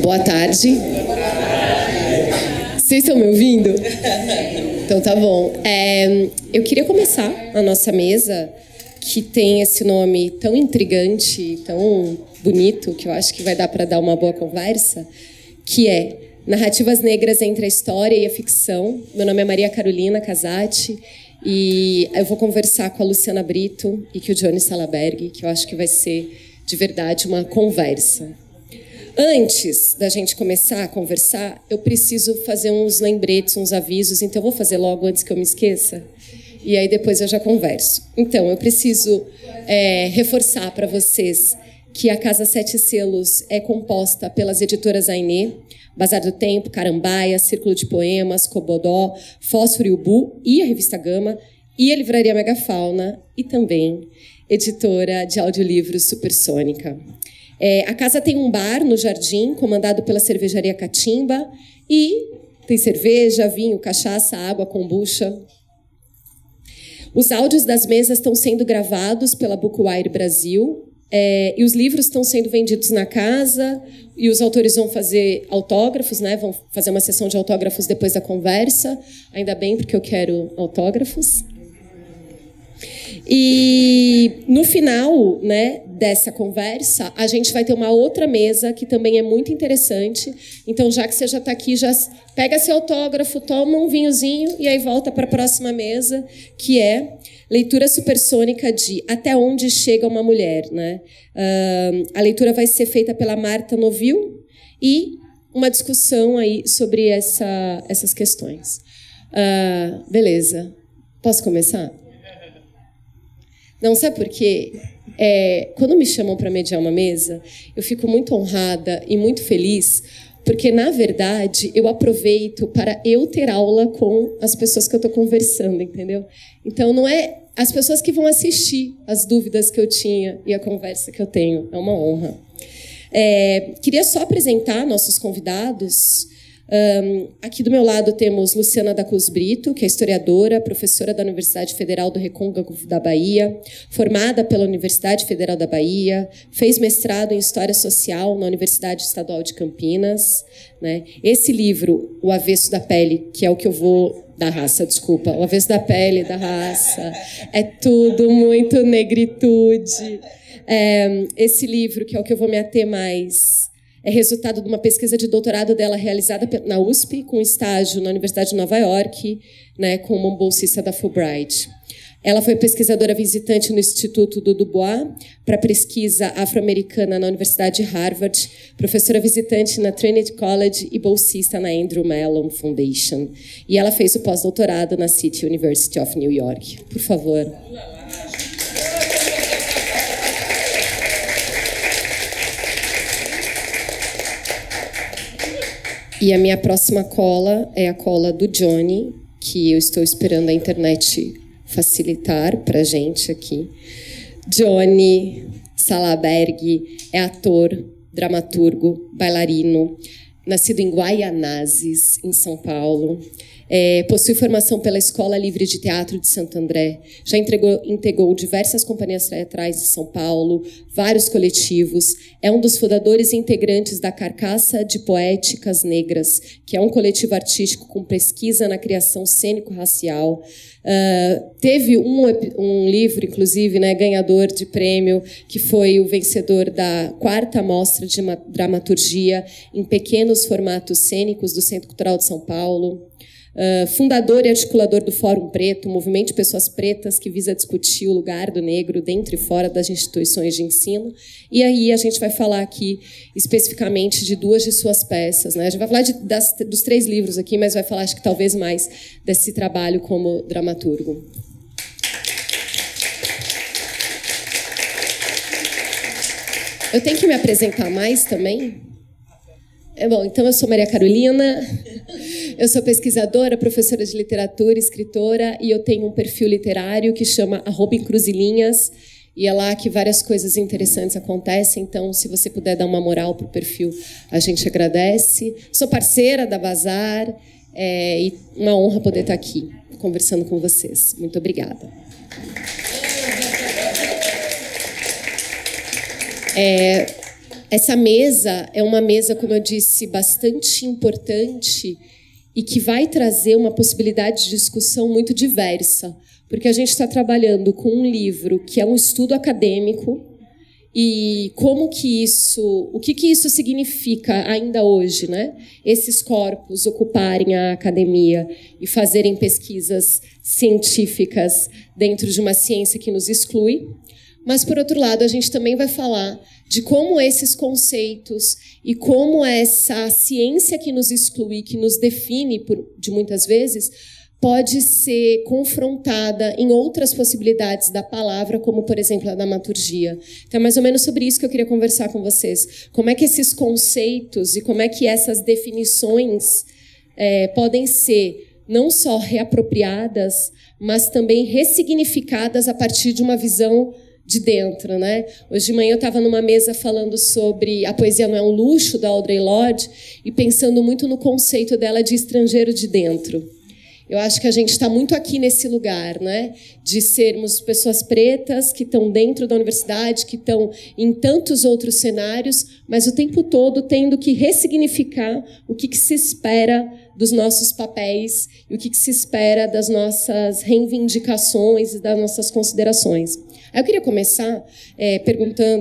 Boa tarde. Vocês estão me ouvindo? Então tá bom. Eu queria começar a nossa mesa, que tem esse nome tão intrigante, tão bonito, que eu acho que vai dar para dar uma boa conversa, que é Narrativas Negras entre a História e a Ficção. Meu nome é Maria Carolina Casati e eu vou conversar com a Luciana Brito e com o Johnny Salaberg, que eu acho que vai ser, de verdade, uma conversa. Antes da gente começar a conversar, eu preciso fazer uns lembretes, uns avisos, então eu vou fazer logo antes que eu me esqueça, e aí depois eu já converso. Então, eu preciso reforçar para vocês que a Casa Sete Selos é composta pelas editoras Ainê, Bazar do Tempo, Carambaia, Círculo de Poemas, Cobodó, Fósforo e Ubu, e a Revista Gama, e a Livraria Megafauna, e também editora de audiolivros Supersônica. A casa tem um bar no jardim, comandado pela cervejaria Catimba, e tem cerveja, vinho, cachaça, água, kombucha. Os áudios das mesas estão sendo gravados pela Bookwire Brasil, e os livros estão sendo vendidos na casa, e os autores vão fazer autógrafos, né? Vão fazer uma sessão de autógrafos depois da conversa. Ainda bem, porque eu quero autógrafos. E no final, né, dessa conversa, a gente vai ter uma outra mesa que também é muito interessante. Então, já que você já está aqui, já pega seu autógrafo, toma um vinhozinho e aí volta para a próxima mesa, que é leitura supersônica de Até Onde Chega uma Mulher, né? A leitura vai ser feita pela Marta Novil e uma discussão aí sobre essas questões. Beleza. Posso começar? Não, sabe por quê? Quando me chamam para mediar uma mesa, eu fico muito honrada e muito feliz, porque, na verdade, eu aproveito para eu ter aula com as pessoas que eu estou conversando, entendeu? Então, não é as pessoas que vão assistir as dúvidas que eu tinha e a conversa que eu tenho. É uma honra. Queria só apresentar nossos convidados. Aqui do meu lado temos Luciana da Cruz Brito, que é historiadora, professora da Universidade Federal do Recôncavo da Bahia, formada pela Universidade Federal da Bahia, fez mestrado em História Social na Universidade Estadual de Campinas, né? Esse livro, O Avesso da Pele, que é o que eu vou... Da raça, desculpa. O Avesso da Pele, da raça. É tudo muito negritude. Esse livro, que é o que eu vou me ater mais... É resultado de uma pesquisa de doutorado dela realizada na USP, com estágio na Universidade de Nova York, né, como bolsista da Fulbright. Ela foi pesquisadora visitante no Instituto do Dubois para pesquisa afro-americana na Universidade de Harvard, professora visitante na Trinity College e bolsista na Andrew Mellon Foundation. E ela fez o pós-doutorado na City University of New York. Por favor. E a minha próxima cola é a cola do Johnny, que eu estou esperando a internet facilitar para a gente aqui. Johnny Salaberg é ator, dramaturgo, bailarino, nascido em Guaianazes, em São Paulo. Possui formação pela Escola Livre de Teatro de Santo André, já integrou diversas companhias teatrais de São Paulo, vários coletivos, é um dos fundadores e integrantes da Carcaça de Poéticas Negras, que é um coletivo artístico com pesquisa na criação cênico-racial. Teve um livro, inclusive, né, ganhador de prêmio, que foi o vencedor da 4ª Mostra de Dramaturgia em Pequenos Formatos Cênicos do Centro Cultural de São Paulo. Fundador e articulador do Fórum Preto, um movimento de pessoas pretas que visa discutir o lugar do negro dentro e fora das instituições de ensino. E aí a gente vai falar aqui especificamente de 2 de suas peças, né? A gente vai falar dos 3 livros aqui, mas vai falar, acho que talvez mais, desse trabalho como dramaturgo. Eu tenho que me apresentar mais também? Bom, então eu sou Maria Carolina, eu sou pesquisadora, professora de literatura, escritora, e eu tenho um perfil literário que chama @encruzilhinhas, e é lá que várias coisas interessantes acontecem, então se você puder dar uma moral para o perfil, a gente agradece. Sou parceira da Bazar, e uma honra poder estar aqui conversando com vocês. Muito obrigada. Essa mesa é uma mesa, como eu disse, bastante importante e que vai trazer uma possibilidade de discussão muito diversa, porque a gente está trabalhando com um livro que é um estudo acadêmico e como que isso, o que isso significa ainda hoje, né? Esses corpos ocuparem a academia e fazerem pesquisas científicas dentro de uma ciência que nos exclui. Mas, por outro lado, a gente também vai falar de como esses conceitos e como essa ciência que nos exclui, que nos define de muitas vezes, pode ser confrontada em outras possibilidades da palavra, como, por exemplo, a dramaturgia. Então, é mais ou menos sobre isso que eu queria conversar com vocês. Como é que esses conceitos e como é que essas definições podem ser não só reapropriadas, mas também ressignificadas a partir de uma visão de dentro, né? Hoje de manhã eu estava numa mesa falando sobre A Poesia Não é um Luxo, da Audre Lorde, e pensando muito no conceito dela de estrangeiro de dentro. Eu acho que a gente está muito aqui nesse lugar, né? De sermos pessoas pretas que estão dentro da universidade, que estão em tantos outros cenários, mas o tempo todo tendo que ressignificar o que se espera dos nossos papéis e o que se espera das nossas reivindicações e das nossas considerações. Aí eu queria começar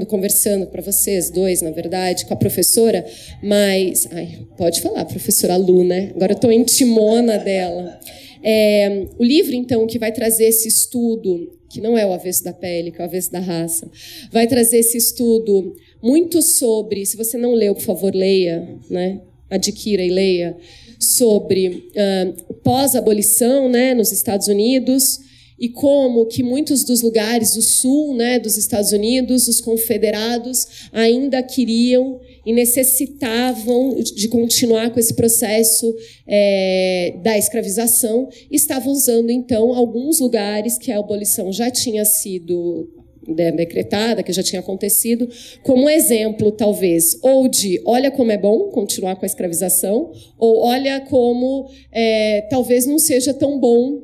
conversando para vocês dois, na verdade, com a professora, mas... pode falar, professora Lu, né? Agora eu estou em timona dela. O livro, então, que vai trazer esse estudo, que não é o avesso da pele, que é o avesso da raça, vai trazer esse estudo muito sobre... Se você não leu, por favor, leia, né? Adquira e leia, sobre pós-abolição, né, nos Estados Unidos, e como que muitos dos lugares do sul, né, dos Estados Unidos, os confederados, ainda queriam e necessitavam de continuar com esse processo da escravização, e estavam usando, então, alguns lugares que a abolição já tinha sido decretada, que já tinha acontecido, como exemplo, talvez, ou de olha como é bom continuar com a escravização, ou olha como talvez não seja tão bom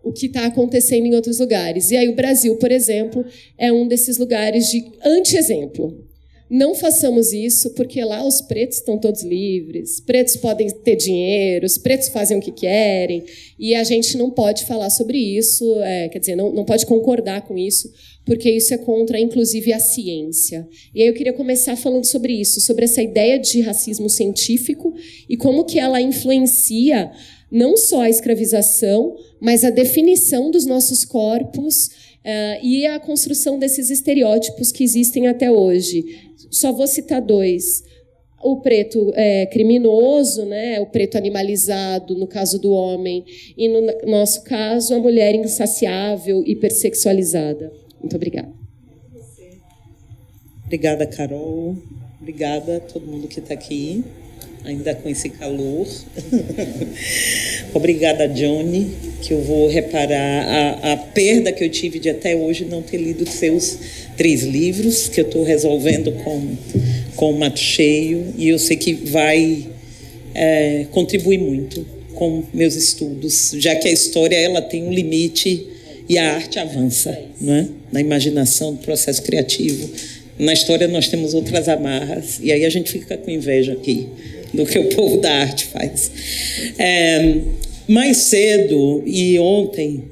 o que está acontecendo em outros lugares. E aí o Brasil, por exemplo, é um desses lugares de anti-exemplo. Não façamos isso, porque lá os pretos estão todos livres, pretos podem ter dinheiro, os pretos fazem o que querem, e a gente não pode falar sobre isso, quer dizer, não pode concordar com isso, porque isso é contra, inclusive, a ciência. E aí eu queria começar falando sobre isso, sobre essa ideia de racismo científico e como que ela influencia não só a escravização, mas a definição dos nossos corpos e a construção desses estereótipos que existem até hoje. Só vou citar dois. O preto criminoso, né? O preto animalizado, no caso do homem, e no nosso caso, a mulher insaciável, hipersexualizada. Muito obrigada. Obrigada, Carol. Obrigada a todo mundo que está aqui, ainda com esse calor. Obrigada, Johnny, que eu vou reparar a perda que eu tive de até hoje não ter lido seus 3 livros, que eu estou resolvendo com o Mato Cheio, e eu sei que vai contribuir muito com meus estudos, já que a história ela tem um limite e a arte avança, não é? Na imaginação, no processo criativo. Na história nós temos outras amarras, e aí a gente fica com inveja aqui do que o povo da arte faz. Mais cedo e ontem,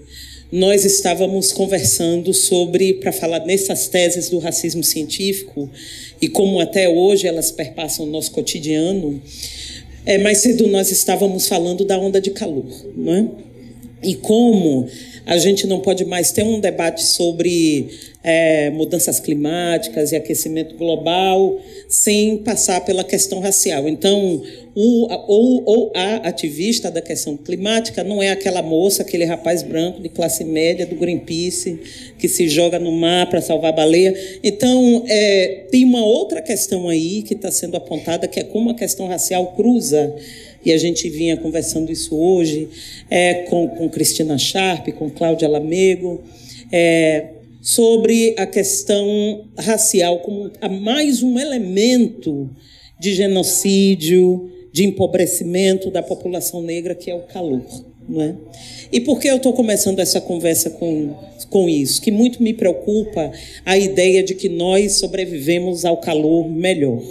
nós estávamos conversando para falar nessas teses do racismo científico e como até hoje elas perpassam o nosso cotidiano. Mais cedo nós estávamos falando da onda de calor, não é? E como a gente não pode mais ter um debate sobre mudanças climáticas e aquecimento global sem passar pela questão racial. Então, a ativista da questão climática não é aquela moça, aquele rapaz branco de classe média do Greenpeace que se joga no mar para salvar a baleia. Então, tem uma outra questão aí que está sendo apontada, que é como a questão racial cruza, e a gente vinha conversando isso hoje com Cristina Sharp, com Cláudia Lamego, sobre a questão racial como mais um elemento de genocídio, de empobrecimento da população negra, que é o calor, não é? E por que eu estou começando essa conversa com isso? Que muito me preocupa a ideia de que nós sobrevivemos ao calor melhor,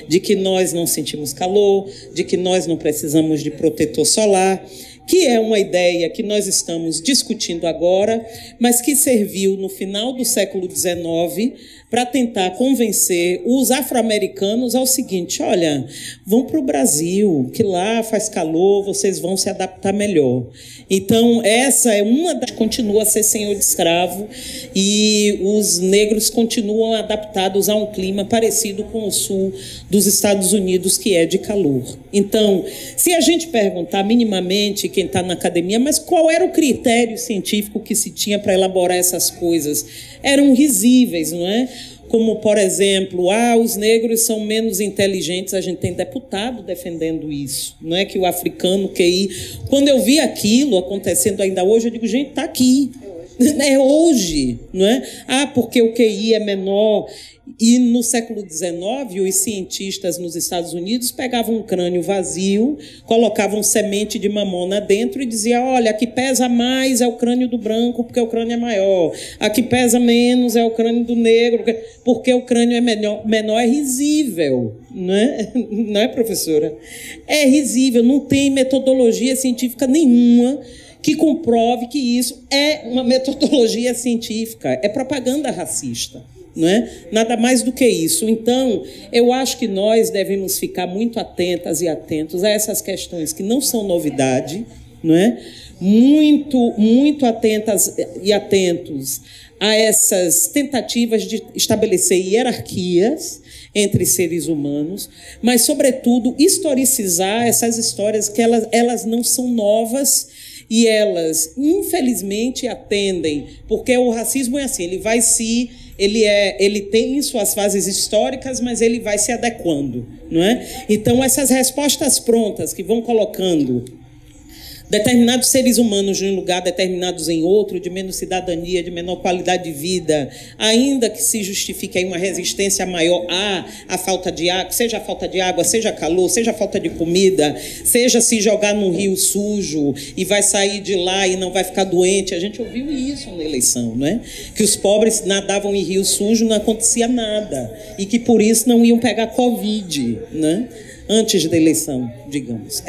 de que nós não sentimos calor, de que nós não precisamos de protetor solar, que é uma ideia que nós estamos discutindo agora, mas que serviu no final do século XIX para tentar convencer os afro-americanos ao seguinte: olha, vão para o Brasil, que lá faz calor, vocês vão se adaptar melhor. Então, essa é uma das... Continua a ser senhor de escravo e os negros continuam adaptados a um clima parecido com o sul dos Estados Unidos, que é de calor. Então, se a gente perguntar minimamente, quem está na academia, mas qual era o critério científico que se tinha para elaborar essas coisas? Eram risíveis, não é? Como, por exemplo, os negros são menos inteligentes. A gente tem deputado defendendo isso, não é? Que o africano QI... Quando eu vi aquilo acontecendo ainda hoje, eu digo, gente, está aqui. É hoje, não é? Porque o QI é menor. E no século XIX, os cientistas nos Estados Unidos pegavam um crânio vazio, colocavam semente de mamona dentro e diziam: olha, a que pesa mais é o crânio do branco, porque o crânio é maior. A que pesa menos é o crânio do negro, porque o crânio é menor. É risível, não é? Não é, professora? É risível, não tem metodologia científica nenhuma que comprove que isso é uma metodologia científica. É propaganda racista. Não é? Nada mais do que isso. Então, eu acho que nós devemos ficar muito atentas e atentos a essas questões que não são novidade, não é? Muito atentas e atentos a essas tentativas de estabelecer hierarquias entre seres humanos, mas, sobretudo, historicizar essas histórias que elas não são novas e elas, infelizmente, atendem, porque o racismo é assim, ele tem suas fases históricas, mas ele vai se adequando, não é? Então, essas respostas prontas que vão colocando determinados seres humanos em um lugar, determinados em outro, de menos cidadania, de menor qualidade de vida, ainda que se justifique aí uma resistência maior à falta de água, seja a falta de água, seja calor, seja a falta de comida, seja se jogar num rio sujo e vai sair de lá e não vai ficar doente. A gente ouviu isso na eleição, não é? Que os pobres nadavam em rio sujo, não acontecia nada, e que por isso não iam pegar Covid, né? Antes da eleição, digamos,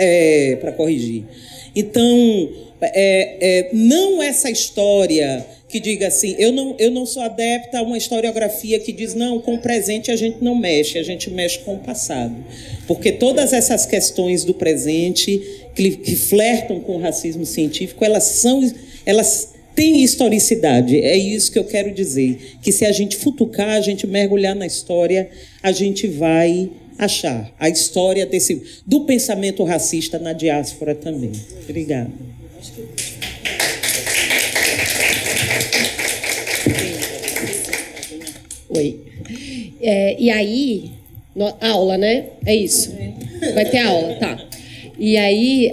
para corrigir. Então, não essa história que diga assim, eu não sou adepta a uma historiografia que diz, não, com o presente a gente não mexe, a gente mexe com o passado. Porque todas essas questões do presente que flertam com o racismo científico, elas têm historicidade. É isso que eu quero dizer, que se a gente futucar, a gente mergulhar na história, a gente vai achar a história do pensamento racista na diáspora também. Obrigada. Oi. E aí, aula, né? É isso. Vai ter aula, tá. E aí,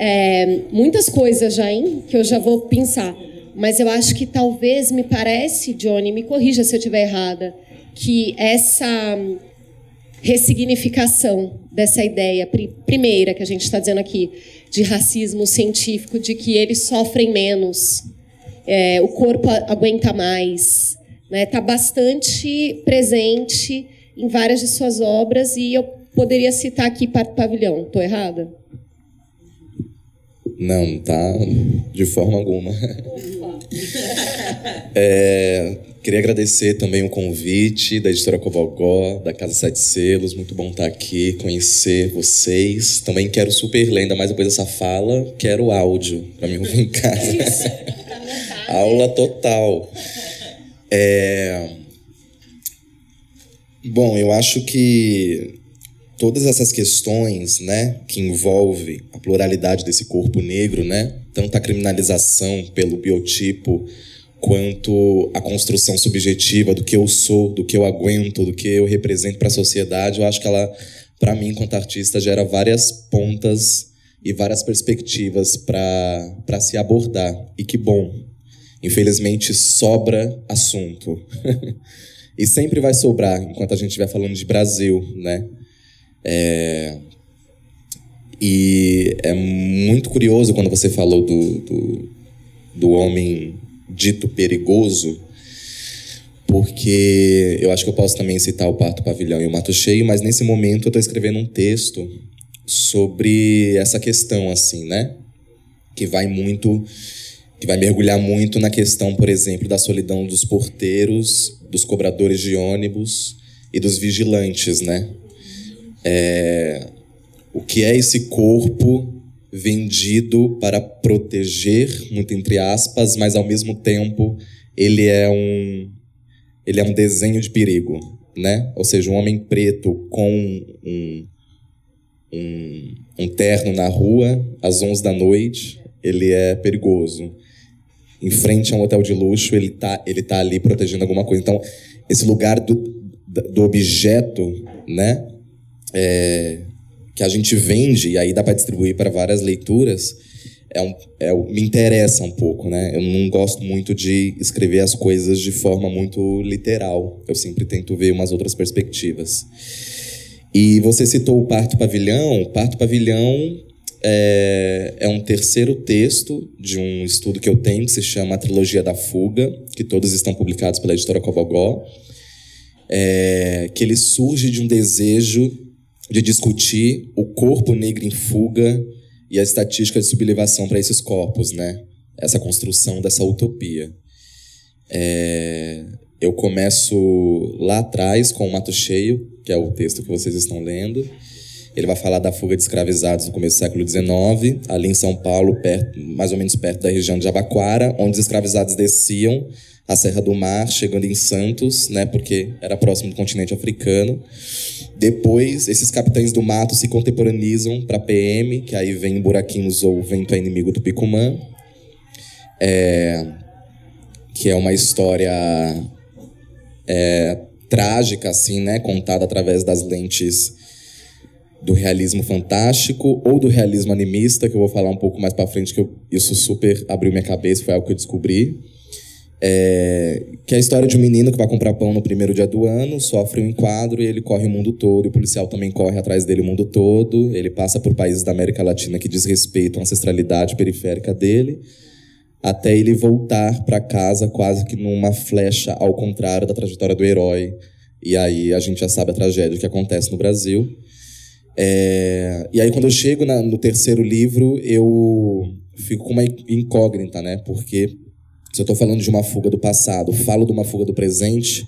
muitas coisas já, hein, que eu já vou pensar. Mas eu acho que talvez, me parece, Johnny, me corrija se eu estiver errada, que essa ressignificação dessa ideia primeira que a gente está dizendo aqui, de racismo científico, de que eles sofrem menos, o corpo aguenta mais, né? Está bastante presente em várias de suas obras, e eu poderia citar aqui Parto Pavilhão. Estou errada? Não, tá de forma alguma. Queria agradecer também o convite da Editora Covogó, da Casa Sete Selos. Muito bom estar aqui, conhecer vocês. Também quero super ler, ainda mais depois dessa fala, quero áudio para me ouvir em casa. Aula total. Bom, eu acho que todas essas questões, né, que envolvem a pluralidade desse corpo negro, né, tanto a criminalização pelo biotipo, quanto a construção subjetiva do que eu sou, do que eu aguento, do que eu represento para a sociedade, eu acho que ela, para mim, enquanto artista, gera várias pontas e várias perspectivas para se abordar. E que bom, infelizmente sobra assunto. E sempre vai sobrar, enquanto a gente estiver falando de Brasil, né? E é muito curioso quando você falou do homem dito perigoso, porque eu acho que eu posso também citar o Parto Pavilhão e o Mato Cheio, mas nesse momento eu estou escrevendo um texto sobre essa questão, assim, né? Que vai mergulhar muito na questão, por exemplo, da solidão dos porteiros, dos cobradores de ônibus e dos vigilantes, né? O que é esse corpo vendido para proteger, muito entre aspas, mas ao mesmo tempo ele é um desenho de perigo, né? Ou seja, um homem preto com um terno na rua às 11 da noite, ele é perigoso. Em frente a um hotel de luxo, ele tá ali protegendo alguma coisa. Então, esse lugar do objeto, né? Que a gente vende, e aí dá para distribuir para várias leituras, me interessa um pouco, né? Eu não gosto muito de escrever as coisas de forma muito literal. Eu sempre tento ver umas outras perspectivas. E você citou o Parto Pavilhão. O Parto Pavilhão é um terceiro texto de um estudo que eu tenho, que se chama A Trilogia da Fuga, que todos estão publicados pela editora Cobogó, que ele surge de um desejo de discutir o corpo negro em fuga e a estatística de sublevação para esses corpos, né? Essa construção dessa utopia. Eu começo lá atrás com o Mato Cheio, que é o texto que vocês estão lendo. Ele vai falar da fuga de escravizados no começo do século XIX, ali em São Paulo, mais ou menos perto da região de Jabaquara, onde os escravizados desciam a Serra do Mar, chegando em Santos, né, porque era próximo do continente africano. Depois, esses capitães do mato se contemporaneizam para a PM, que aí vem Buraquinhos ou Vento é Inimigo do Picumã, que é uma história trágica, assim, né, contada através das lentes do realismo fantástico ou do realismo animista, que eu vou falar um pouco mais para frente, que isso super abriu minha cabeça, foi algo que eu descobri. Que é a história de um menino que vai comprar pão no primeiro dia do ano, sofre um enquadro e ele corre o mundo todo, e o policial também corre atrás dele o mundo todo. Ele passa por países da América Latina que desrespeitam a ancestralidade periférica dele, até ele voltar para casa quase que numa flecha ao contrário da trajetória do herói. E aí a gente já sabe a tragédia que acontece no Brasil. E aí quando eu chego no terceiro livro, eu fico com uma incógnita, né? Porque se eu estou falando de uma fuga do passado, falo de uma fuga do presente,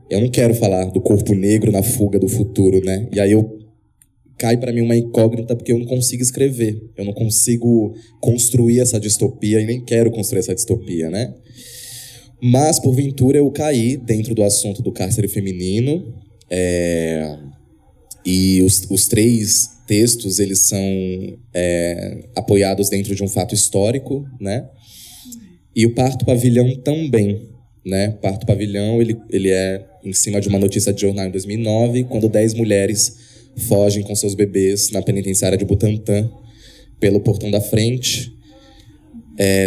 eu não quero falar do corpo negro na fuga do futuro, né? E aí cai para mim uma incógnita, porque eu não consigo escrever, eu não consigo construir essa distopia e nem quero construir essa distopia, né? Mas, porventura, eu caí dentro do assunto do cárcere feminino, e os três textos, eles são apoiados dentro de um fato histórico, né? E o Parto Pavilhão também, né? Parto Pavilhão, ele é em cima de uma notícia de jornal em 2009, quando 10 mulheres fogem com seus bebês na penitenciária de Butantã, pelo portão da frente.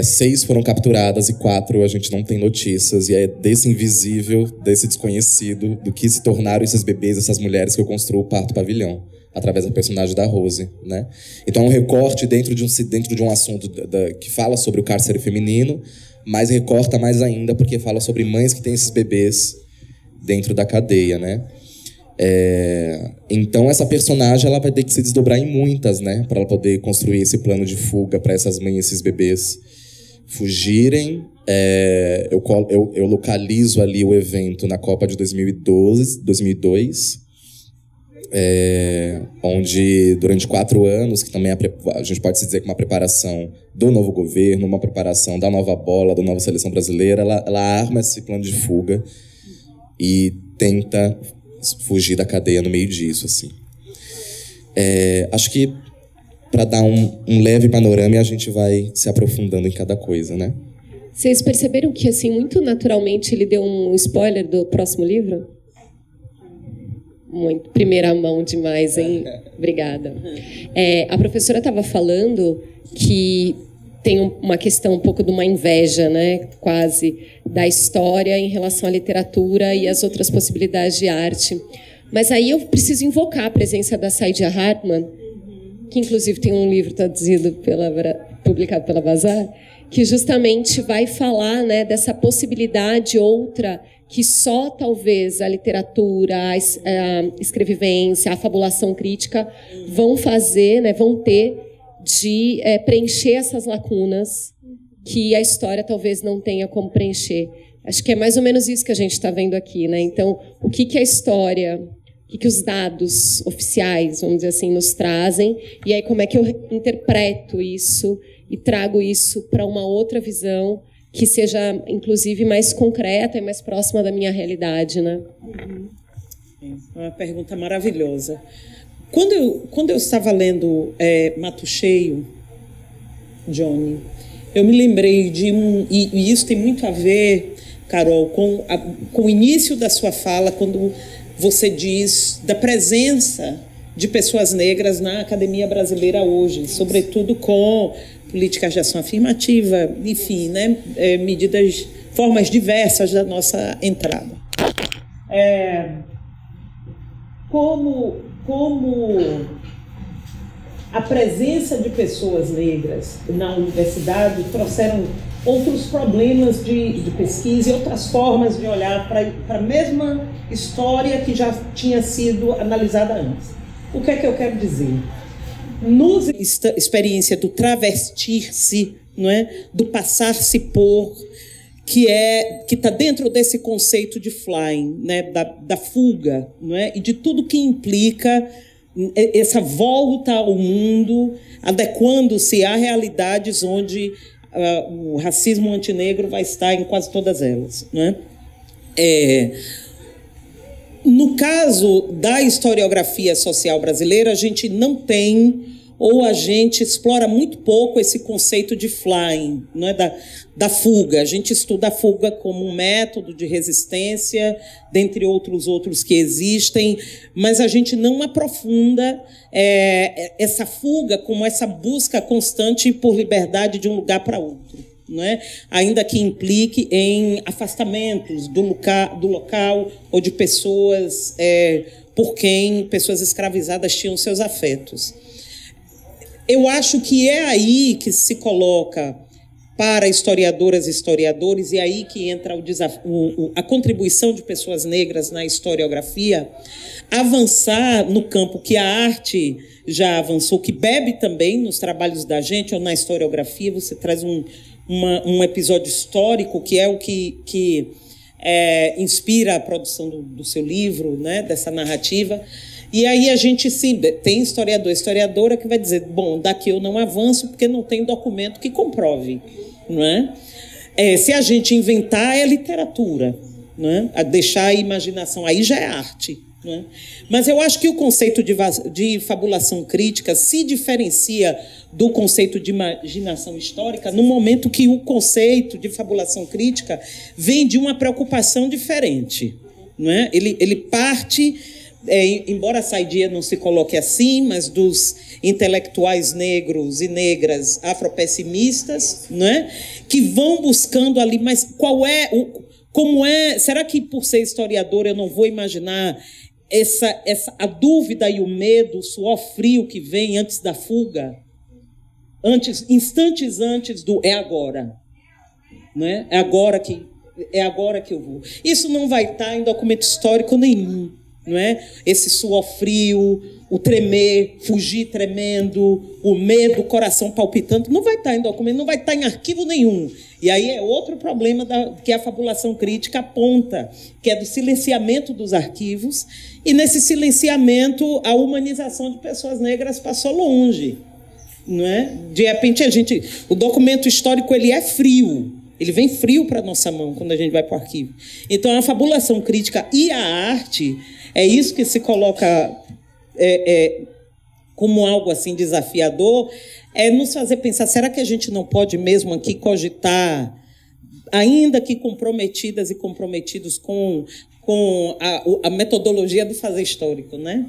6 foram capturadas e 4 a gente não tem notícias. E é desse invisível, desse desconhecido, do que se tornaram esses bebês, essas mulheres, que eu construo o Parto Pavilhão, através da personagem da Rose, né? Então é um recorte dentro de um assunto que fala sobre o cárcere feminino, mas recorta mais ainda porque fala sobre mães que têm esses bebês dentro da cadeia, né? Então essa personagem ela vai ter que se desdobrar em muitas, né, para ela poder construir esse plano de fuga para essas mães e esses bebês fugirem. Eu localizo ali o evento na Copa de 2002, onde durante 4 anos, que também a gente pode se dizer que uma preparação do novo governo, uma preparação da nova bola, da nova seleção brasileira, ela arma esse plano de fuga e tenta fugir da cadeia no meio disso, assim. Acho que para dar um leve panorama, a gente vai se aprofundando em cada coisa, né? Vocês perceberam que, assim, muito naturalmente ele deu um spoiler do próximo livro? Muito primeira mão demais, hein? Obrigada. A professora estava falando que tem uma questão um pouco de uma inveja, né, quase, da história em relação à literatura e as outras possibilidades de arte. Mas aí eu preciso invocar a presença da Saidia Hartman, que inclusive tem um livro traduzido publicado pela Bazar, que justamente vai falar, né, dessa possibilidade outra que só talvez a literatura, a escrevivência, a fabulação crítica vão fazer, né, vão ter de preencher essas lacunas que a história talvez não tenha como preencher. Acho que é mais ou menos isso que a gente está vendo aqui, né? Então, o que a história, o que os dados oficiais, vamos dizer assim, nos trazem, e aí como é que eu interpreto isso e trago isso para uma outra visão que seja, inclusive, mais concreta e mais próxima da minha realidade, né? É uma pergunta maravilhosa. Quando eu estava lendo Mato Cheio, Johnny, eu me lembrei de e isso tem muito a ver, Carol, com o início da sua fala, quando você diz da presença de pessoas negras na academia brasileira hoje, sobretudo com políticas de ação afirmativa, enfim, né, medidas, formas diversas da nossa entrada. Como a presença de pessoas negras na universidade trouxeram outros problemas de pesquisa e outras formas de olhar para a mesma história que já tinha sido analisada antes. O que é que eu quero dizer? Esta experiência do travestir-se, não é? Do passar-se por, que está dentro desse conceito de flying, né? da fuga, não é? E de tudo que implica essa volta ao mundo, adequando-se a realidades onde o racismo antinegro vai estar em quase todas elas, não é? No caso da historiografia social brasileira, a gente não tem, ou a gente explora muito pouco esse conceito de flying, não é? Da fuga. A gente estuda a fuga como um método de resistência, dentre outros que existem, mas a gente não aprofunda essa fuga como essa busca constante por liberdade de um lugar para outro, não é? Ainda que implique em afastamentos do local ou de pessoas por quem pessoas escravizadas tinham seus afetos. Eu acho que é aí que se coloca para historiadoras e historiadores, e aí que entra a contribuição de pessoas negras na historiografia, avançar no campo que a arte já avançou, que bebe também nos trabalhos da gente, ou na historiografia. Você traz um episódio histórico, que é o que inspira a produção do seu livro, né, dessa narrativa. E aí a gente tem historiadora que vai dizer, bom, daqui eu não avanço porque não tem documento que comprove, não é? Se a gente inventar, é literatura, não é? A deixar a imaginação, aí já é arte, não é? Mas eu acho que o conceito de fabulação crítica se diferencia do conceito de imaginação histórica no momento que o conceito de fabulação crítica vem de uma preocupação diferente, não é? Ele parte... embora Saidia não se coloque assim, mas dos intelectuais negros e negras afropessimistas, né, que vão buscando ali, mas será que por ser historiador eu não vou imaginar a dúvida e o medo, o suor frio que vem antes da fuga, instantes antes do agora, né? É agora que eu vou. Isso não vai estar em documento histórico nenhum. Não é? Esse suor frio, o tremer, fugir tremendo, o medo, o coração palpitando, não vai estar em documento, não vai estar em arquivo nenhum. E aí é outro problema que a fabulação crítica aponta, que é do silenciamento dos arquivos, e nesse silenciamento a humanização de pessoas negras passou longe. Não é? De repente o documento histórico ele é frio. Ele vem frio para a nossa mão quando a gente vai para o arquivo. Então, a fabulação crítica e a arte, é isso que se coloca como algo assim desafiador, é nos fazer pensar, será que a gente não pode mesmo aqui cogitar, ainda que comprometidas e comprometidos com a metodologia do fazer histórico, né?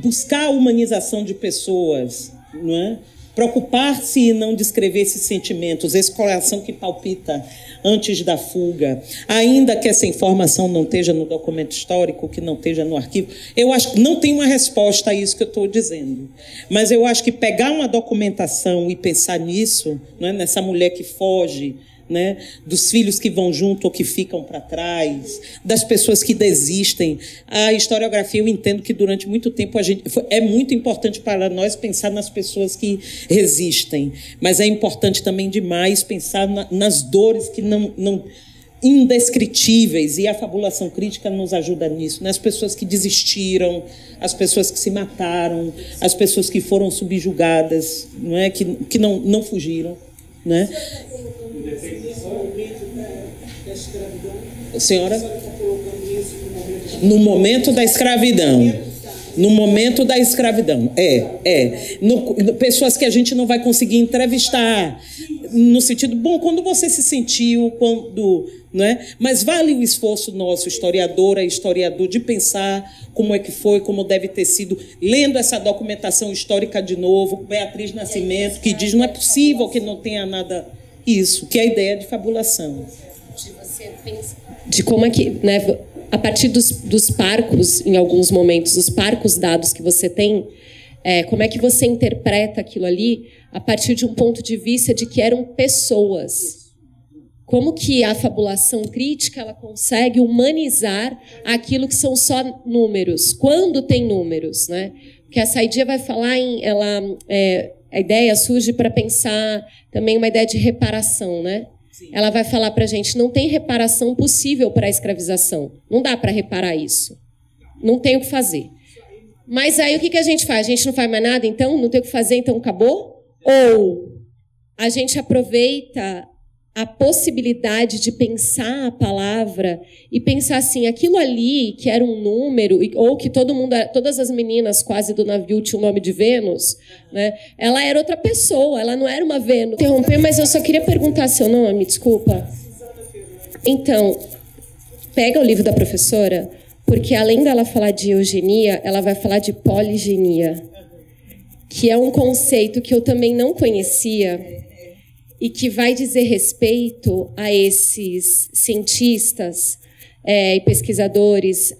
Buscar a humanização de pessoas, não é? preocupar-se em não descrever esses sentimentos, esse coração que palpita antes da fuga, ainda que essa informação não esteja no documento histórico, que não esteja no arquivo. Eu acho que não tem uma resposta a isso que eu estou dizendo, mas eu acho que pegar uma documentação e pensar nisso, né, nessa mulher que foge, né, dos filhos que vão junto ou que ficam para trás, das pessoas que desistem. A historiografia, eu entendo que durante muito tempo é muito importante para nós pensar nas pessoas que resistem, mas é importante também demais pensar nas dores que não indescritíveis, e a fabulação crítica nos ajuda nisso, nas pessoas que desistiram, as pessoas que se mataram, as pessoas que foram subjugadas, não é, que não fugiram, né? Senhora? No momento da escravidão. No momento da escravidão. Pessoas que a gente não vai conseguir entrevistar. No sentido, bom, quando você se sentiu, quando, né? Mas vale o esforço nosso, historiador, de pensar como é que foi, como deve ter sido, lendo essa documentação histórica de novo, Beatriz Nascimento, que diz não é possível que não tenha nada isso, que é a ideia de fabulação. De como é que, né, a partir dos parcos, em alguns momentos, os parcos dados que você tem, como é que você interpreta aquilo ali a partir de um ponto de vista de que eram pessoas. Como que a fabulação crítica ela consegue humanizar aquilo que são só números, quando tem números, né? Porque a Saidia vai falar a ideia surge para pensar também uma ideia de reparação, né? Ela vai falar para a gente, não tem reparação possível para a escravização. Não dá para reparar isso. Não tem o que fazer. Mas aí o que a gente faz? A gente não faz mais nada, então? Não tem o que fazer, então acabou? Ou a gente aproveita a possibilidade de pensar a palavra e pensar assim, aquilo ali que era um número, ou que todas as meninas quase do navio tinham o nome de Vênus, né? Ela era outra pessoa, ela não era uma Vênus. Interromper, mas eu só queria perguntar seu nome, desculpa. Então, pega o livro da professora, porque além dela falar de eugenia, ela vai falar de poligenia, que é um conceito que eu também não conhecia, e que vai dizer respeito a esses cientistas e pesquisadores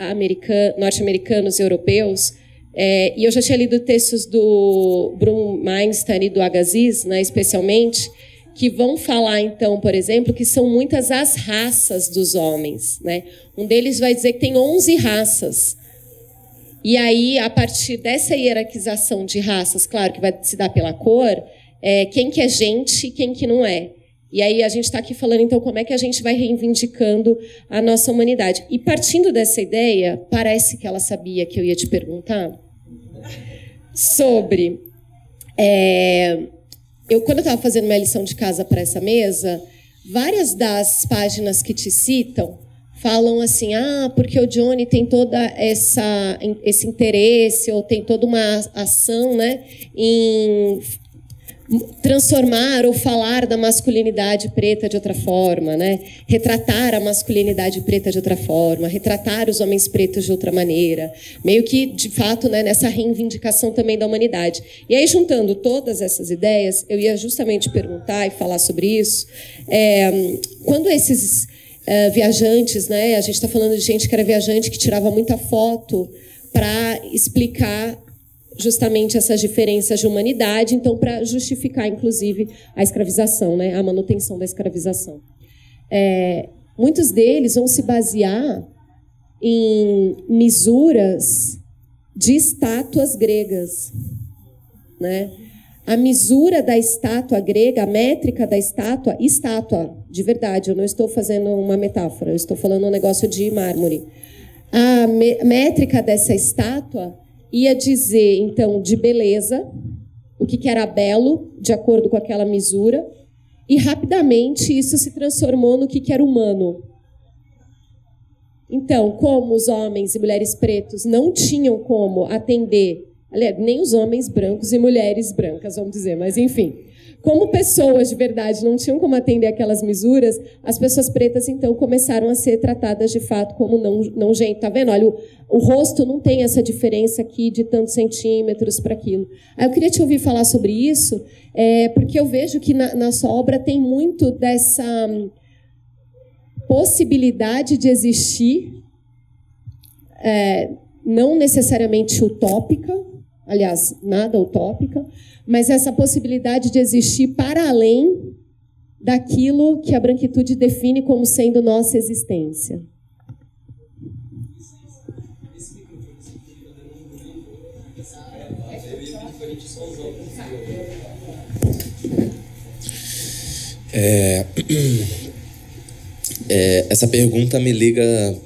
norte-americanos e europeus. E eu já tinha lido textos do Bruno Meinstein e do Agassiz, né, especialmente, que vão falar, então, por exemplo, que são muitas as raças dos homens, né? Um deles vai dizer que tem 11 raças. E aí, a partir dessa hierarquização de raças, claro que vai se dar pela cor, quem que é gente e quem que não é. E aí a gente está aqui falando, então, como é que a gente vai reivindicando a nossa humanidade. E partindo dessa ideia, parece que ela sabia que eu ia te perguntar sobre... quando eu estava fazendo minha lição de casa para essa mesa, várias das páginas que te citam falam assim, porque o Johnny tem toda esse interesse, ou tem toda uma ação, né, em transformar ou falar da masculinidade preta de outra forma, né? Retratar a masculinidade preta de outra forma, retratar os homens pretos de outra maneira, meio que, de fato, né, nessa reivindicação também da humanidade. E aí, juntando todas essas ideias, eu ia justamente perguntar e falar sobre isso. Quando esses viajantes, né, a gente está falando de gente que era viajante, que tirava muita foto para explicar justamente essas diferenças de humanidade, então, para justificar, inclusive, a escravização, né, a manutenção da escravização. Muitos deles vão se basear em misuras de estátuas gregas, né? A misura da estátua grega, a métrica da estátua de verdade, eu não estou fazendo uma metáfora, eu estou falando um negócio de mármore. A métrica dessa estátua ia dizer, então, de beleza, o que era belo, de acordo com aquela misura, e rapidamente isso se transformou no que era humano. Então, como os homens e mulheres pretos não tinham como atender, aliás, nem os homens brancos e mulheres brancas, vamos dizer, mas enfim, como pessoas de verdade não tinham como atender aquelas misuras, as pessoas pretas, então, começaram a ser tratadas de fato como não gente. Tá vendo? Olha, o rosto não tem essa diferença aqui de tantos centímetros para aquilo. Aí eu queria te ouvir falar sobre isso, porque eu vejo que na sua obra tem muito dessa possibilidade de existir, não necessariamente utópica, aliás, nada utópica, mas essa possibilidade de existir para além daquilo que a branquitude define como sendo nossa existência. Essa pergunta me liga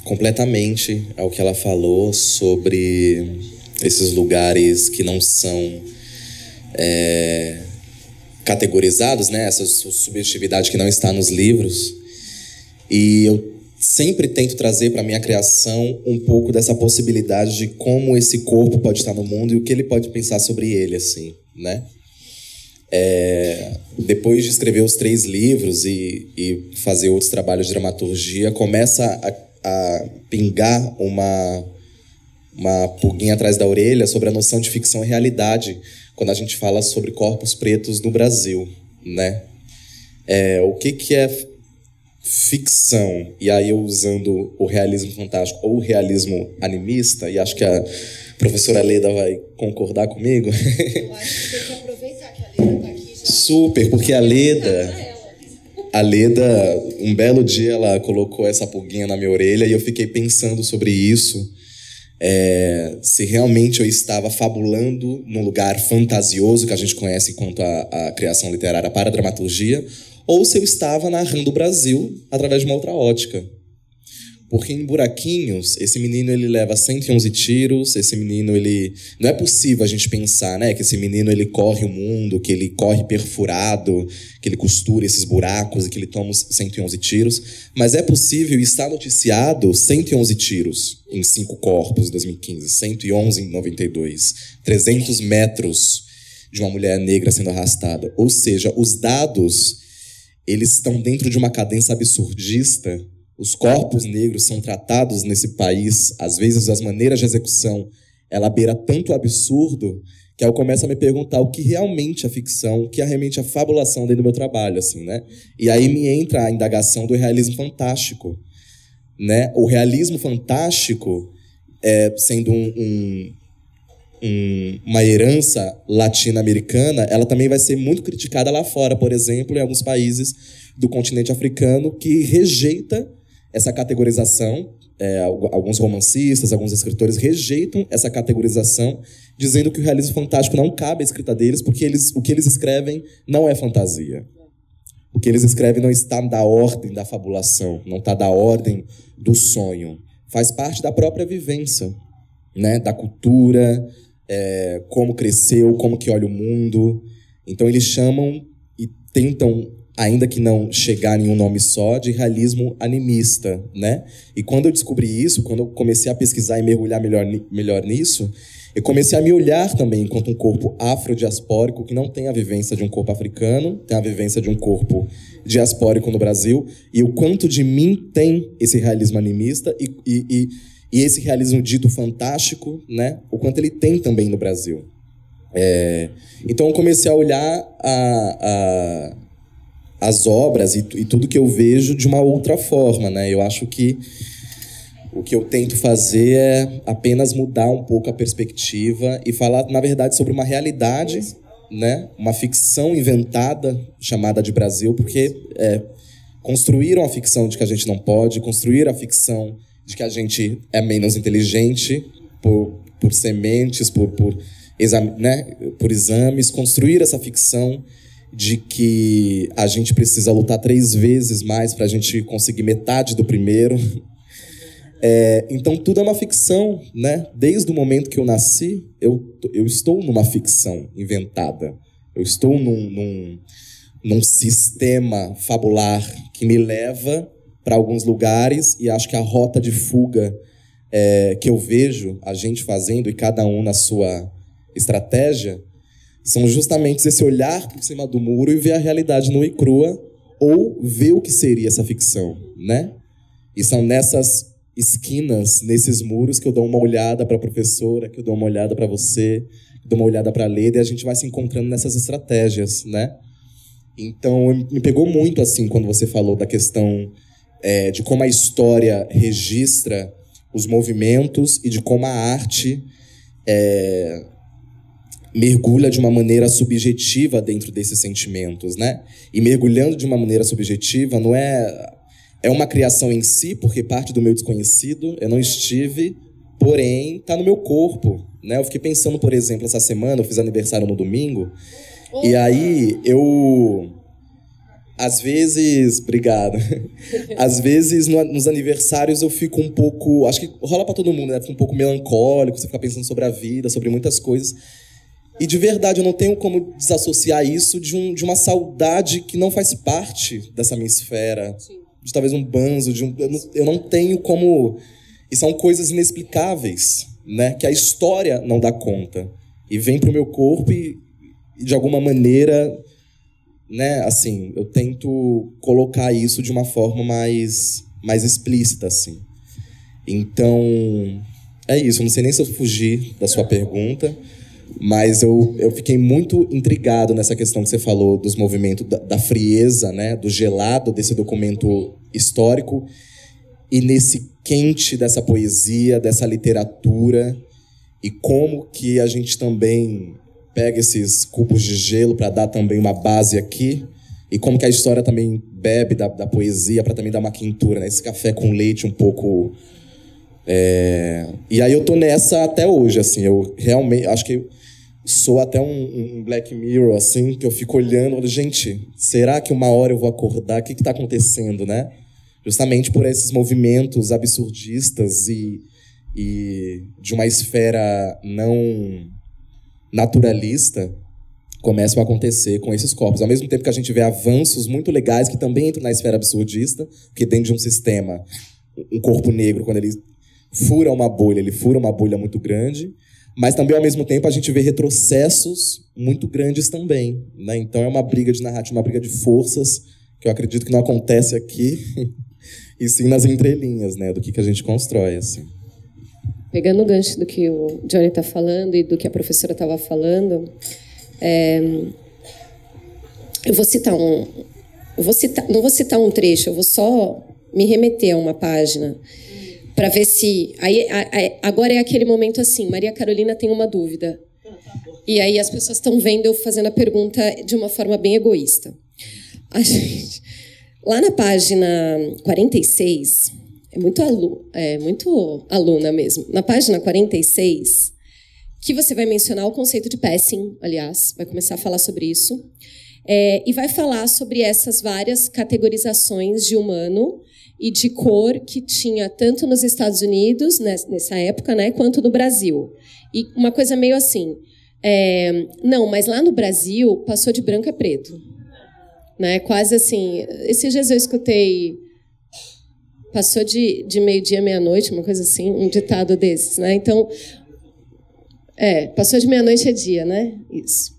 completamente ao que ela falou sobre esses lugares que não são categorizados, né? Essa subjetividade que não está nos livros. E eu sempre tento trazer para a minha criação um pouco dessa possibilidade de como esse corpo pode estar no mundo e o que ele pode pensar sobre ele, assim, né? Depois de escrever os 3 livros e fazer outros trabalhos de dramaturgia, começa a pingar uma pulguinha atrás da orelha sobre a noção de ficção e realidade quando a gente fala sobre corpos pretos no Brasil, né? O que é ficção? E aí eu usando o realismo fantástico ou o realismo animista, e acho que a professora Leda vai concordar comigo. Eu acho que tem que aproveitar que a Leda está aqui já. Super, porque a Leda, um belo dia ela colocou essa pulguinha na minha orelha e eu fiquei pensando sobre isso. Se realmente eu estava fabulando num lugar fantasioso que a gente conhece enquanto a criação literária para a dramaturgia, ou se eu estava narrando o Brasil através de uma outra ótica. Porque em Buraquinhos, esse menino ele leva 111 tiros, esse menino ele... Não é possível a gente pensar, né, que esse menino ele corre o mundo, que ele corre perfurado, que ele costura esses buracos e que ele toma os 111 tiros. Mas é possível, e está noticiado, 111 tiros em 5 corpos em 2015, 111 em 92, 300 metros de uma mulher negra sendo arrastada. Ou seja, os dados, eles estão dentro de uma cadência absurdista. Os corpos negros são tratados nesse país, às vezes as maneiras de execução, ela beira tanto o absurdo que eu começo a me perguntar o que realmente é ficção, o que é realmente a fabulação dentro do meu trabalho, assim, né? E aí me entra a indagação do realismo fantástico, né? O realismo fantástico, sendo uma herança latino-americana, ela também vai ser muito criticada lá fora, por exemplo, em alguns países do continente africano que rejeita essa categorização. Alguns romancistas, alguns escritores rejeitam essa categorização, dizendo que o realismo fantástico não cabe à escrita deles, porque o que eles escrevem não é fantasia. O que eles escrevem não está da ordem da fabulação, não está da ordem do sonho. Faz parte da própria vivência, né? Da cultura, como cresceu, como que olha o mundo. Então eles chamam e tentam, ainda que não chegar em um nome só, de realismo animista, né? E quando eu descobri isso, quando eu comecei a pesquisar e mergulhar melhor nisso, eu comecei a me olhar também enquanto um corpo afrodiaspórico que não tem a vivência de um corpo africano, tem a vivência de um corpo diaspórico no Brasil, e o quanto de mim tem esse realismo animista e esse realismo dito fantástico, né? O quanto ele tem também no Brasil. Então eu comecei a olhar as obras e tudo que eu vejo de uma outra forma, né? Eu acho que o que eu tento fazer é apenas mudar um pouco a perspectiva e falar, na verdade, sobre uma realidade, né? Uma ficção inventada, chamada de Brasil, porque construíram a ficção de que a gente não pode, construíram a ficção de que a gente é menos inteligente por sementes, por exames, construir essa ficção de que a gente precisa lutar 3 vezes mais para a gente conseguir metade do primeiro. Então tudo é uma ficção, né? Desde o momento que eu nasci, eu estou numa ficção inventada. Eu estou num sistema fabular que me leva para alguns lugares, e acho que a rota de fuga que eu vejo a gente fazendo, e cada um na sua estratégia, são justamente esse olhar por cima do muro e ver a realidade nua e crua, ou ver o que seria essa ficção, né? E são nessas esquinas, nesses muros, que eu dou uma olhada para a professora, que eu dou uma olhada para você, que eu dou uma olhada para a Leda, e a gente vai se encontrando nessas estratégias, né? Então, me pegou muito, assim, quando você falou da questão de como a história registra os movimentos e de como a arte mergulha de uma maneira subjetiva dentro desses sentimentos, né? E mergulhando de uma maneira subjetiva não é uma criação em si, porque parte do meu desconhecido, eu não estive, porém, está no meu corpo, né? Eu fiquei pensando, por exemplo, essa semana, eu fiz aniversário no domingo, e aí eu... Às vezes... Obrigado. Às vezes, nos aniversários, eu fico um pouco... Acho que rola pra todo mundo, né? Fica um pouco melancólico, você fica pensando sobre a vida, sobre muitas coisas. E, de verdade, eu não tenho como desassociar isso de uma saudade que não faz parte dessa minha esfera. Sim. De talvez um banzo, eu não tenho como... E são coisas inexplicáveis, né? Que a história não dá conta. E vem pro meu corpo e de alguma maneira... Né, assim, eu tento colocar isso de uma forma mais explícita, assim. Então, é isso. Eu não sei nem se eu fugi da sua pergunta, mas eu fiquei muito intrigado nessa questão que você falou dos movimentos, da frieza, né, do gelado desse documento histórico e nesse quente dessa poesia, dessa literatura, e como que a gente também... pega esses cubos de gelo para dar também uma base aqui, e como que a história também bebe da poesia para também dar uma quentura, né? Esse café com leite um pouco... E aí eu tô nessa até hoje, assim, eu realmente acho que eu sou até um Black Mirror, assim, que eu fico olhando, gente, será que uma hora eu vou acordar? O que tá acontecendo, né? Justamente por esses movimentos absurdistas e de uma esfera não... naturalista começam a acontecer com esses corpos. Ao mesmo tempo que a gente vê avanços muito legais que também entram na esfera absurdista, porque dentro de um sistema, um corpo negro, quando ele fura uma bolha muito grande, mas também, ao mesmo tempo, a gente vê retrocessos muito grandes também, né? Então é uma briga de narrativa, uma briga de forças, que eu acredito que não acontece aqui, e sim nas entrelinhas, né? Do que a gente constrói, assim. Pegando o gancho do que o Johnny está falando e do que a professora estava falando, eu vou citar não vou citar um trecho, eu vou só me remeter a uma página para ver se... Agora é aquele momento assim, Maria Carolina tem uma dúvida. E aí as pessoas estão vendo eu fazendo a pergunta de uma forma bem egoísta. Lá na página 46... É muito aluna mesmo. Na página 46, que você vai mencionar o conceito de passing, aliás, vai começar a falar sobre isso, e vai falar sobre essas várias categorizações de humano e de cor que tinha tanto nos Estados Unidos, nessa época, né, quanto no Brasil. E uma coisa meio assim, não, mas lá no Brasil passou de branco a preto. Né? Quase assim, esses dias eu escutei... Passou de meio-dia à meia-noite, uma coisa assim, um ditado desses, né? Então, passou de meia-noite a dia, né? Isso.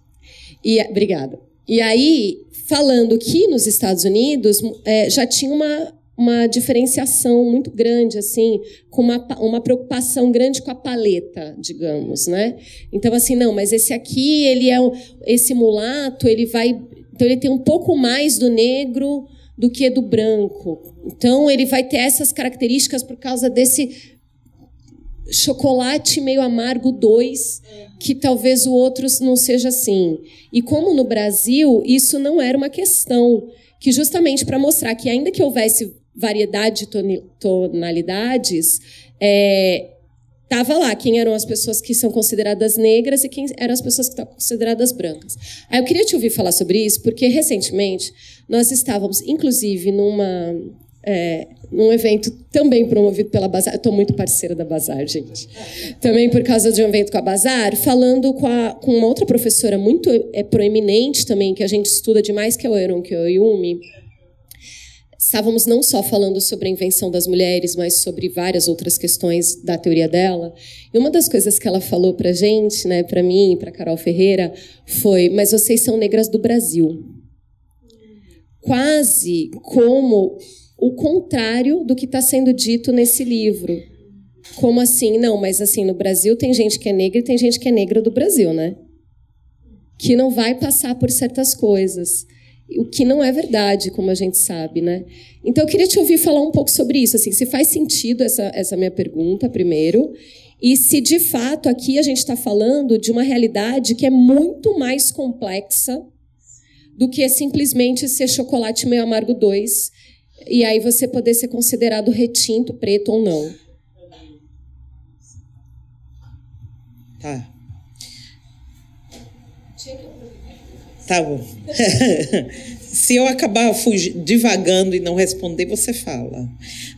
Obrigada. E aí, falando que nos Estados Unidos já tinha uma diferenciação muito grande, assim, com uma preocupação grande com a paleta, digamos, né? Então, assim, não, mas esse aqui, esse mulato, então ele tem um pouco mais do negro do que do branco. Então, ele vai ter essas características por causa desse chocolate meio amargo 2, que talvez o outro não seja assim. E como no Brasil, isso não era uma questão, que justamente para mostrar que ainda que houvesse variedade de tonalidades, estava lá quem eram as pessoas que são consideradas negras e quem eram as pessoas que estão consideradas brancas. Aí eu queria te ouvir falar sobre isso, porque recentemente nós estávamos, inclusive, num evento também promovido pela Bazar. Eu estou muito parceira da Bazar, gente. Também por causa de um evento com a Bazar, falando com uma outra professora muito proeminente também, que a gente estuda demais, que é o Eron Kyoyumi, estávamos não só falando sobre a invenção das mulheres, mas sobre várias outras questões da teoria dela. E uma das coisas que ela falou para a gente, né, para mim e para Carol Ferreira, foi: mas vocês são negras do Brasil. Quase como o contrário do que está sendo dito nesse livro. Como assim? Não, mas assim, no Brasil tem gente que é negra e tem gente que é negra do Brasil, né? Que não vai passar por certas coisas. O que não é verdade, como a gente sabe, né? Então, eu queria te ouvir falar um pouco sobre isso, assim, se faz sentido essa minha pergunta, primeiro, e se, de fato, aqui a gente está falando de uma realidade que é muito mais complexa do que simplesmente ser chocolate meio amargo 2, e aí você poder ser considerado retinto, preto ou não. Tá. Tá bom. Se eu acabar divagando e não responder, você fala.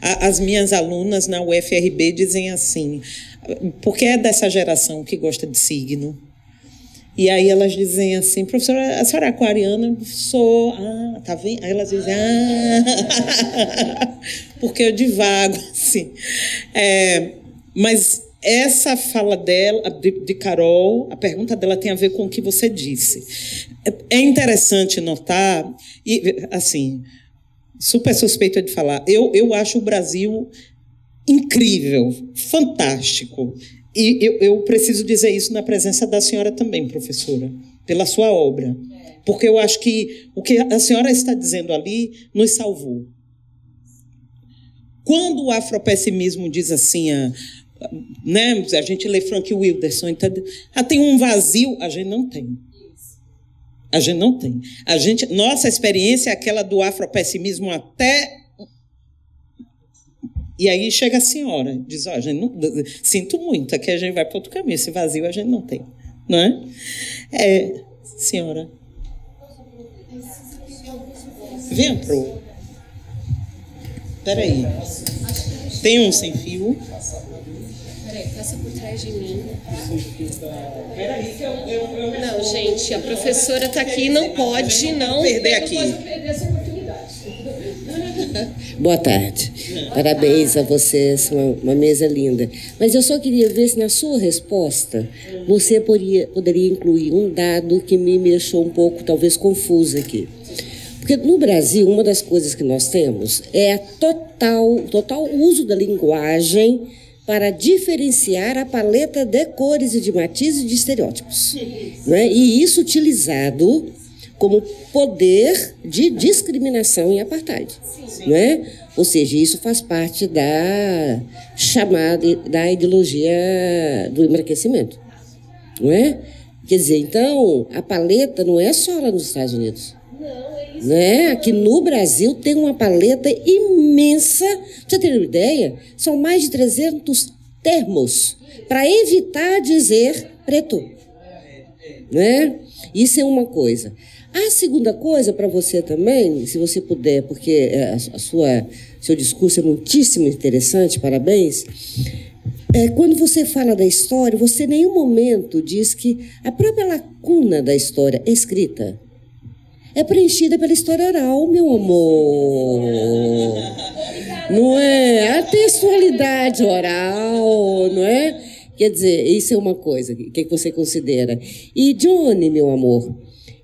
As minhas alunas na UFRB dizem assim, porque é dessa geração que gosta de signo. E aí elas dizem assim: professora, a senhora é aquariana? Sou. Ah, tá vendo? Aí elas dizem: ah, porque eu divago, assim. Mas essa fala dela, de Carol, a pergunta dela tem a ver com o que você disse. É interessante notar, e assim, super suspeita de falar, eu acho o Brasil incrível, fantástico. E eu preciso dizer isso na presença da senhora também, professora, pela sua obra. Porque eu acho que o que a senhora está dizendo ali nos salvou. Quando o afropessimismo diz assim, né, a gente lê Frank Wilderson, então, tem um vazio, a gente não tem. A gente não tem. Nossa experiência é aquela do afropessimismo até... E aí chega a senhora, diz: ó, gente não, sinto muito, aqui a gente vai para outro caminho, esse vazio a gente não tem. Não é? Senhora. Venha pro... Espera aí. Tem um sem fio? Peraí, passa por trás de mim. Peraí, que eu... Não, gente, a professora está aqui, não pode não perder aqui. Não pode perder essa oportunidade. Boa tarde. Parabéns a vocês, uma mesa linda. Mas eu só queria ver se na sua resposta você poderia incluir um dado que me deixou um pouco, talvez, confuso aqui. Porque no Brasil, uma das coisas que nós temos é a total uso da linguagem para diferenciar a paleta de cores e de matizes e de estereótipos. Não é? E isso utilizado como poder de discriminação e apartheid. Não é? Ou seja, isso faz parte da chamada da ideologia do embranquecimento. Não é? Quer dizer, então, a paleta não é só lá nos Estados Unidos. Não é? Aqui no Brasil tem uma paleta imensa. Pra você ter uma ideia, são mais de 300 termos para evitar dizer preto. Não é? Isso é uma coisa. A segunda coisa para você também, se você puder, porque seu discurso é muitíssimo interessante, parabéns. Quando você fala da história, você em nenhum momento diz que a própria lacuna da história escrita é preenchida pela história oral, meu amor. Não é? A textualidade oral, não é? Quer dizer, isso é uma coisa que você considera. E, Johnny, meu amor,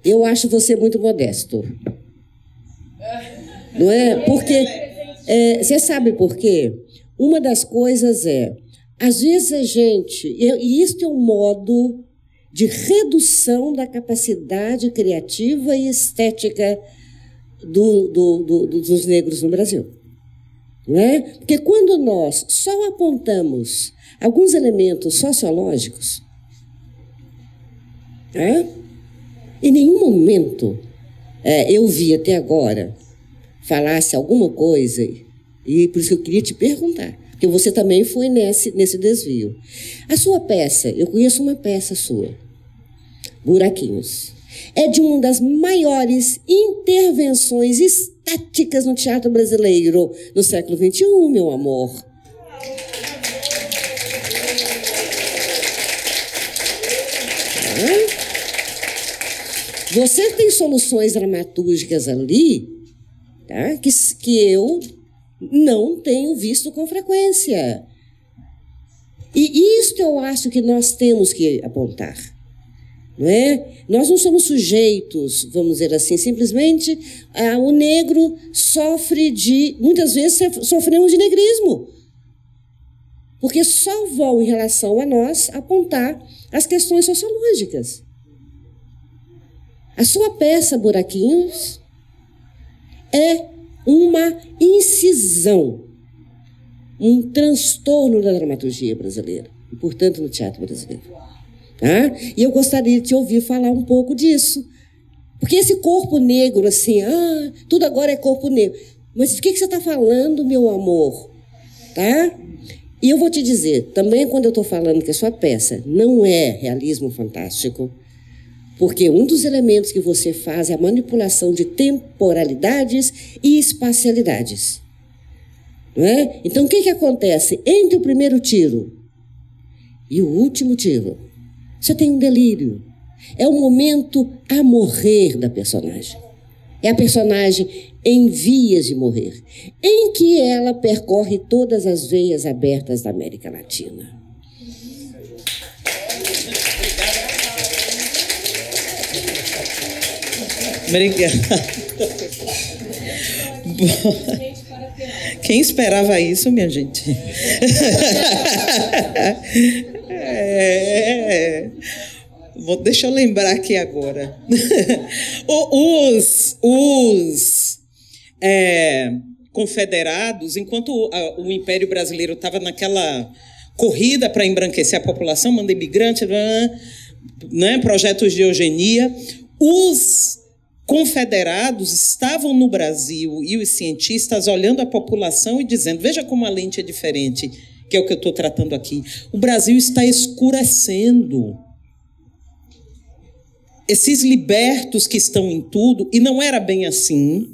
eu acho você muito modesto. Não é? Porque, você sabe por quê? Uma das coisas às vezes a gente, e isso é um modo de redução da capacidade criativa e estética dos negros no Brasil. Não é? Porque quando nós só apontamos alguns elementos sociológicos, em nenhum momento eu vi até agora falasse alguma coisa, e por isso que eu queria te perguntar, porque você também foi nesse desvio. A sua peça, eu conheço uma peça sua, Buraquinhos, é de uma das maiores intervenções estéticas no teatro brasileiro no século XXI, meu amor. Você tem soluções dramatúrgicas ali tá? Que eu não tenho visto com frequência. E isto eu acho que nós temos que apontar. Não é? Nós não somos sujeitos, vamos dizer assim, simplesmente o negro sofre muitas vezes sofremos de negrismo. Porque só vão, em relação a nós, apontar as questões sociológicas. A sua peça, Buraquinhos, é uma incisão, um transtorno da dramaturgia brasileira, e, portanto, no teatro brasileiro. Tá? E eu gostaria de te ouvir falar um pouco disso. Porque esse corpo negro, assim, tudo agora é corpo negro. Mas de que você está falando, meu amor? Tá? E eu vou te dizer, também quando eu estou falando que a sua peça não é realismo fantástico, porque um dos elementos que você faz é a manipulação de temporalidades e espacialidades. Não é? Então, o que acontece entre o primeiro tiro e o último tiro? Você tem um delírio. É o momento a morrer da personagem. É a personagem em vias de morrer, em que ela percorre todas as veias abertas da América Latina. Obrigada. Quem esperava isso, minha gente? Deixa eu lembrar aqui agora. Os confederados, enquanto o Império Brasileiro estava naquela corrida para embranquecer a população, manda imigrante, né, projetos de eugenia, os confederados estavam no Brasil e os cientistas olhando a população e dizendo, veja como a lente é diferente, que é o que eu estou tratando aqui. O Brasil está escurecendo. Esses libertos que estão em tudo, e não era bem assim,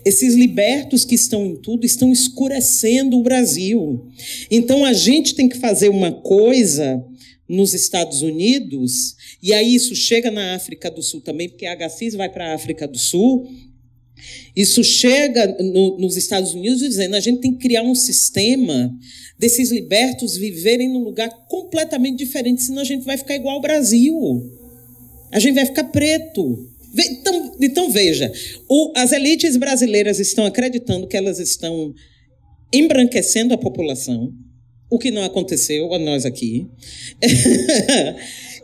esses libertos que estão em tudo estão escurecendo o Brasil. Então, a gente tem que fazer uma coisa nos Estados Unidos, e aí isso chega na África do Sul também, porque a HCIS vai para a África do Sul, isso chega nos Estados Unidos dizendo, a gente tem que criar um sistema desses libertos viverem num lugar completamente diferente, senão a gente vai ficar igual ao Brasil. A gente vai ficar preto. Então veja, as elites brasileiras estão acreditando que elas estão embranquecendo a população, o que não aconteceu a nós aqui.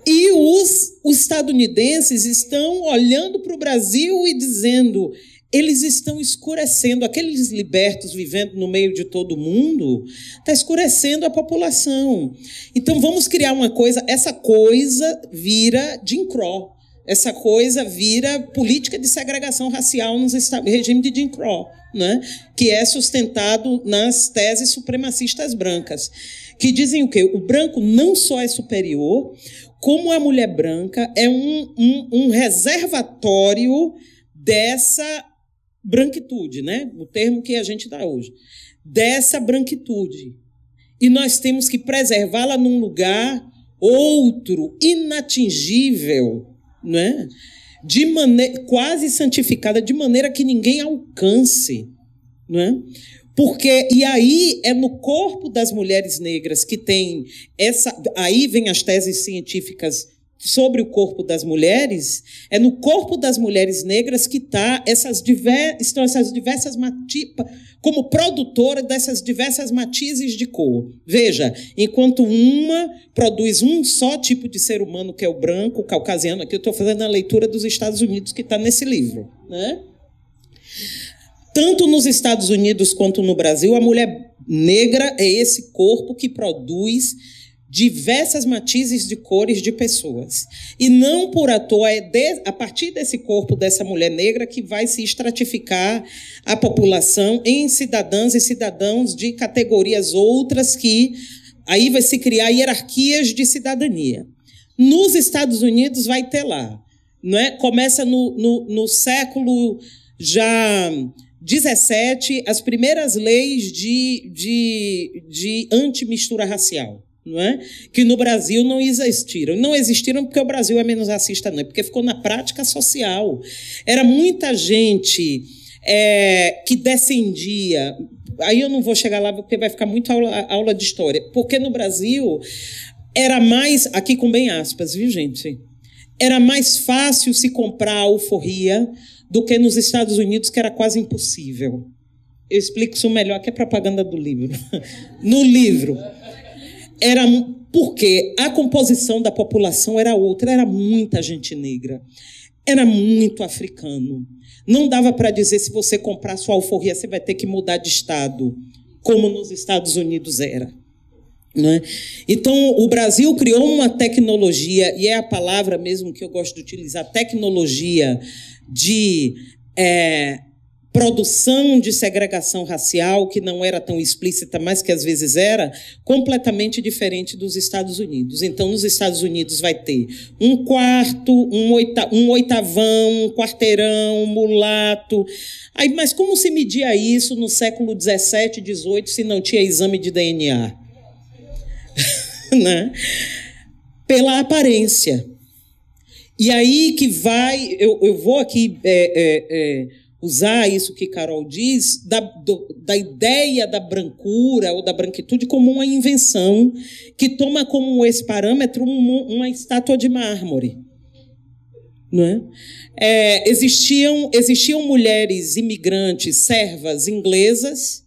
E os estadunidenses estão olhando para o Brasil e dizendo, eles estão escurecendo, aqueles libertos vivendo no meio de todo mundo, está escurecendo a população. Então vamos criar uma coisa, essa coisa vira Jim Crow, essa coisa vira política de segregação racial no regime de Jim Crow, né? Que é sustentado nas teses supremacistas brancas, que dizem o quê? O branco não só é superior, como a mulher branca é um reservatório dessa branquitude, né? O termo que a gente dá hoje, dessa branquitude. E nós temos que preservá-la num lugar outro, inatingível, né? De maneira quase santificada, de maneira que ninguém alcance, né? Porque, e aí é no corpo das mulheres negras que tem aí vem as teses científicas sobre o corpo das mulheres, é no corpo das mulheres negras que estão essas diversas como produtora dessas diversas matizes de cor. Veja, enquanto uma produz um só tipo de ser humano, que é o branco, o caucasiano, aqui eu estou fazendo a leitura dos Estados Unidos que está nesse livro, né? Tanto nos Estados Unidos quanto no Brasil, a mulher negra é esse corpo que produz diversas matizes de cores de pessoas. E não por à toa, a partir desse corpo dessa mulher negra que vai se estratificar a população em cidadãs e cidadãos de categorias outras que aí vai se criar hierarquias de cidadania. Nos Estados Unidos vai ter lá, não é? Começa no século já 17, as primeiras leis de antimistura racial, não é? Que no Brasil não existiram. Não existiram porque o Brasil é menos racista, não, é porque ficou na prática social. Era muita gente que descendia. Aí eu não vou chegar lá porque vai ficar muito aula de história. Porque no Brasil era mais, aqui com bem aspas, viu, gente? Era mais fácil se comprar alforria do que nos Estados Unidos, que era quase impossível. Eu explico isso melhor, que é propaganda do livro. No livro. Era porque a composição da população era outra, era muita gente negra, era muito africano. Não dava para dizer, se você comprar sua alforria, você vai ter que mudar de estado, como nos Estados Unidos era. Né? Então, o Brasil criou uma tecnologia, e é a palavra mesmo que eu gosto de utilizar, tecnologia de produção de segregação racial, que não era tão explícita, mas que às vezes era, completamente diferente dos Estados Unidos. Então, nos Estados Unidos vai ter um quarto, um oitavão, um quarteirão, um mulato. Aí, mas como se media isso no século XVII, XVIII, se não tinha exame de DNA? Né? Pela aparência. E aí que vai... Eu vou aqui... usar isso que Carol diz, da ideia da brancura ou da branquitude como uma invenção que toma como esse parâmetro uma estátua de mármore. Não é? Existiam mulheres imigrantes, servas inglesas,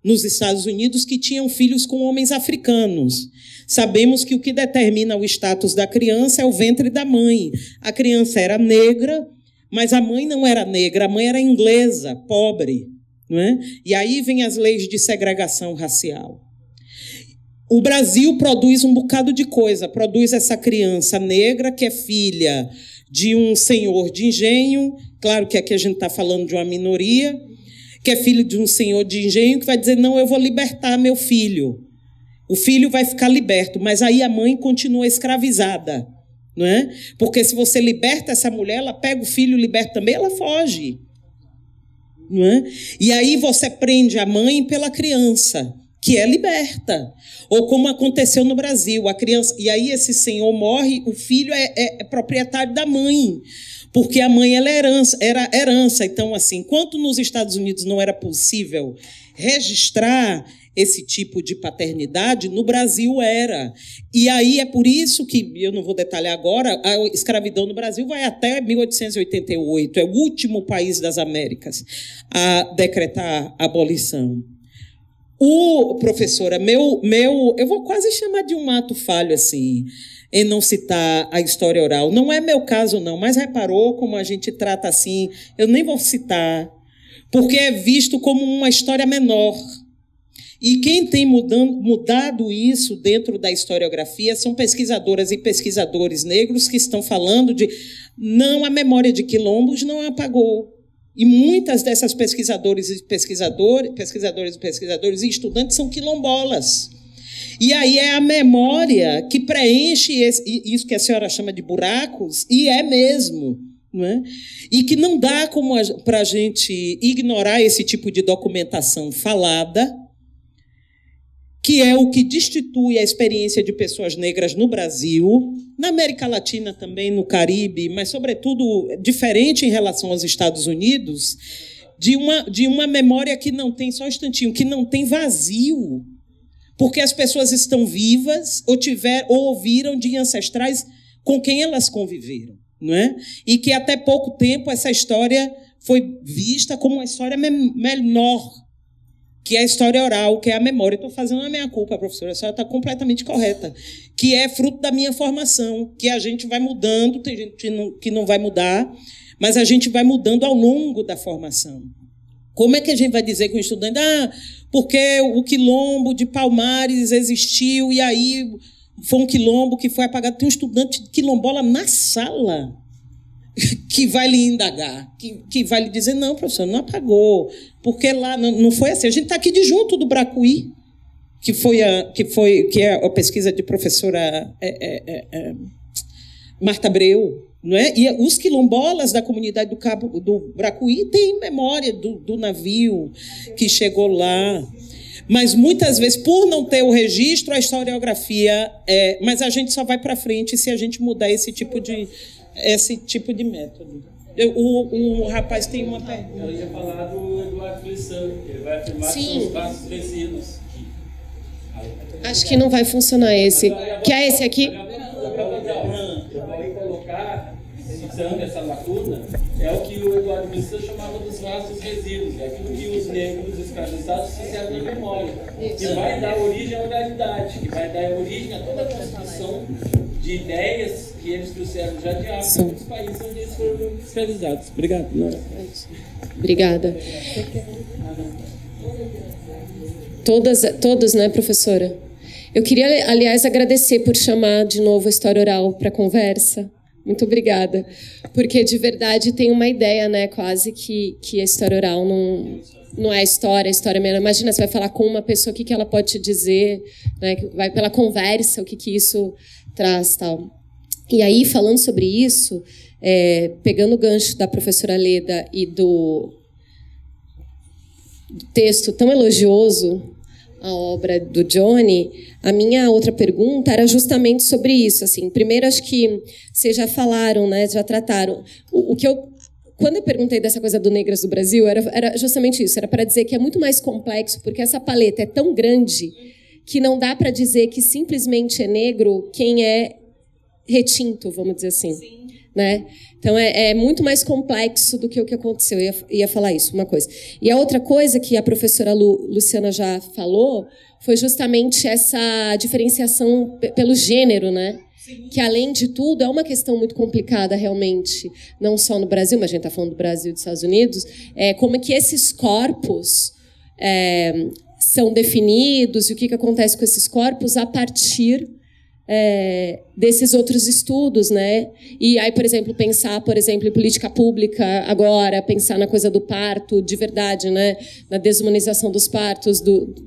nos Estados Unidos, que tinham filhos com homens africanos. Sabemos que o que determina o status da criança é o ventre da mãe. A criança era negra, mas a mãe não era negra, a mãe era inglesa, pobre. Não é? E aí vem as leis de segregação racial. O Brasil produz um bocado de coisa. Produz essa criança negra que é filha de um senhor de engenho. Claro que aqui a gente está falando de uma minoria. Que é filho de um senhor de engenho que vai dizer, não, eu vou libertar meu filho. O filho vai ficar liberto, mas aí a mãe continua escravizada. Não é? Porque se você liberta essa mulher, ela pega o filho, liberta também, ela foge. Não é? E aí você prende a mãe pela criança, que é liberta. Ou como aconteceu no Brasil, a criança, e aí esse senhor morre, o filho é proprietário da mãe, porque a mãe ela era herança. Então, assim, enquanto nos Estados Unidos não era possível registrar esse tipo de paternidade, no Brasil era. E aí é por isso que, eu não vou detalhar agora, a escravidão no Brasil vai até 1888, é o último país das Américas a decretar a abolição. Professora, eu vou quase chamar de um ato falho, assim, em não citar a história oral. Não é meu caso, não, mas reparou como a gente trata assim, eu nem vou citar, porque é visto como uma história menor. E quem tem mudado isso dentro da historiografia são pesquisadoras e pesquisadores negros que estão falando de não, a memória de quilombos não apagou. E muitas dessas pesquisadores e estudantes são quilombolas. E aí é a memória que preenche isso que a senhora chama de buracos, e é mesmo. Não é? E que não dá para a gente ignorar esse tipo de documentação falada, que é o que destitui a experiência de pessoas negras no Brasil, na América Latina também, no Caribe, mas, sobretudo, diferente em relação aos Estados Unidos, de uma memória que não tem, só um instantinho, que não tem vazio, porque as pessoas estão vivas ou ouviram de ancestrais com quem elas conviveram. Não é? E que, até pouco tempo, essa história foi vista como uma história menor, que é a história oral, que é a memória. Estou fazendo a minha culpa, professora, a senhora está completamente correta, que é fruto da minha formação, que a gente vai mudando, tem gente que não vai mudar, mas a gente vai mudando ao longo da formação. Como é que a gente vai dizer com o estudante, porque o quilombo de Palmares existiu e aí foi um quilombo que foi apagado? Tem um estudante quilombola na sala que vai lhe indagar, que vai lhe dizer, não, professor, não apagou, porque lá não foi assim. A gente está aqui de junto do Bracuí, que é a pesquisa de professora Marta Abreu, não é? E os quilombolas da comunidade do Cabo do Bracuí têm memória do navio que chegou lá. Mas muitas vezes, por não ter o registro, a historiografia mas a gente só vai para frente se a gente mudar esse tipo de método. O rapaz tem uma pergunta. Eu ia falar do Eduardo Blissan, ele vai afirmar que são os vasos vencidos. Acho que não vai funcionar esse. Que é esse aqui? Eu vou colocar, citando essa lacuna, é o que o Eduardo Blissan chamava dos vasos resíduos, é aquilo que os negros escravizados fizeram na memória, que vai dar origem à oralidade, que vai dar origem a toda a construção de ideias que eles trouxeram já de África, dos países onde eles foram escravizados. Obrigado. Obrigada. Todos, né, professora? Eu queria, aliás, agradecer por chamar de novo a História Oral para conversa. Muito obrigada. Porque, de verdade, tem uma ideia, né, quase que a História Oral não é história, a história mesmo. Imagina, você vai falar com uma pessoa, o que ela pode te dizer, né, vai pela conversa, o que isso traz, tal. E aí, falando sobre isso, pegando o gancho da professora Leda e do texto tão elogioso, a obra do Johnny, a minha outra pergunta era justamente sobre isso. Assim, primeiro, acho que vocês já falaram, né, já trataram. Quando eu perguntei dessa coisa do Negras do Brasil, era justamente isso. Era para dizer que é muito mais complexo, porque essa paleta é tão grande que não dá para dizer que simplesmente é negro quem é retinto, vamos dizer assim. Sim. Né? Então, é muito mais complexo do que o que aconteceu. Eu ia falar isso, uma coisa. E a outra coisa que a professora Luciana já falou foi justamente essa diferenciação pelo gênero, né? Sim. Que, além de tudo, é uma questão muito complicada, realmente, não só no Brasil, mas a gente está falando do Brasil e dos Estados Unidos, como é que esses corpos são definidos e o que acontece com esses corpos a partir desses outros estudos, né? E aí, por exemplo, pensar, em política pública agora, pensar na coisa do parto de verdade, né? Na desumanização dos partos,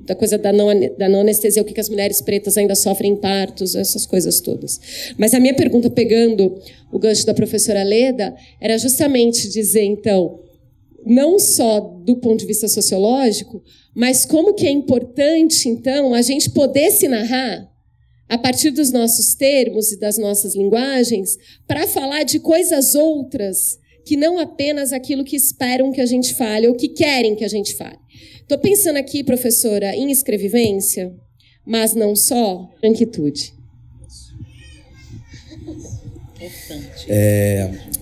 da coisa da não anestesia, o que as mulheres pretas ainda sofrem em partos, essas coisas todas. Mas a minha pergunta, pegando o gancho da professora Leda, era justamente dizer, então, não só do ponto de vista sociológico, mas como que é importante, então, a gente poder se narrar a partir dos nossos termos e das nossas linguagens, para falar de coisas outras que não apenas aquilo que esperam que a gente fale ou que querem que a gente fale. Estou pensando aqui, professora, em escrevivência, mas não só, branquitude.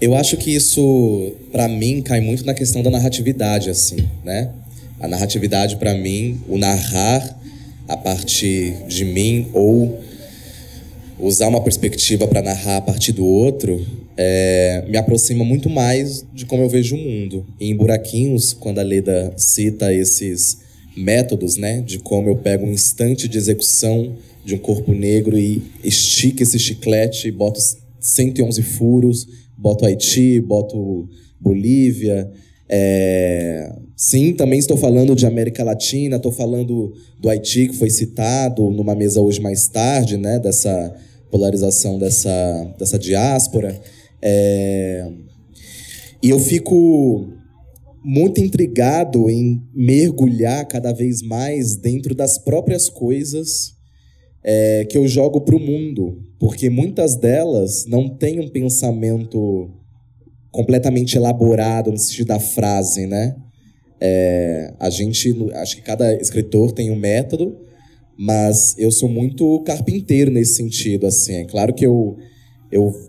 Eu acho que isso, para mim, cai muito na questão da narratividade, assim, né? A narratividade, para mim, o narrar a partir de mim ou usar uma perspectiva para narrar a partir do outro me aproxima muito mais de como eu vejo o mundo. E em Buraquinhos, quando a Leda cita esses métodos, né, de como eu pego um instante de execução de um corpo negro e estico esse chiclete, boto 111 furos, boto Haiti, boto Bolívia. Sim, também estou falando de América Latina, estou falando do Haiti, que foi citado numa mesa hoje mais tarde, né, dessa polarização dessa diáspora. E eu fico muito intrigado em mergulhar cada vez mais dentro das próprias coisas que eu jogo para o mundo, porque muitas delas não têm um pensamento completamente elaborado no sentido da frase, né? Acho que cada escritor tem um método, mas eu sou muito carpinteiro nesse sentido, assim. É claro que eu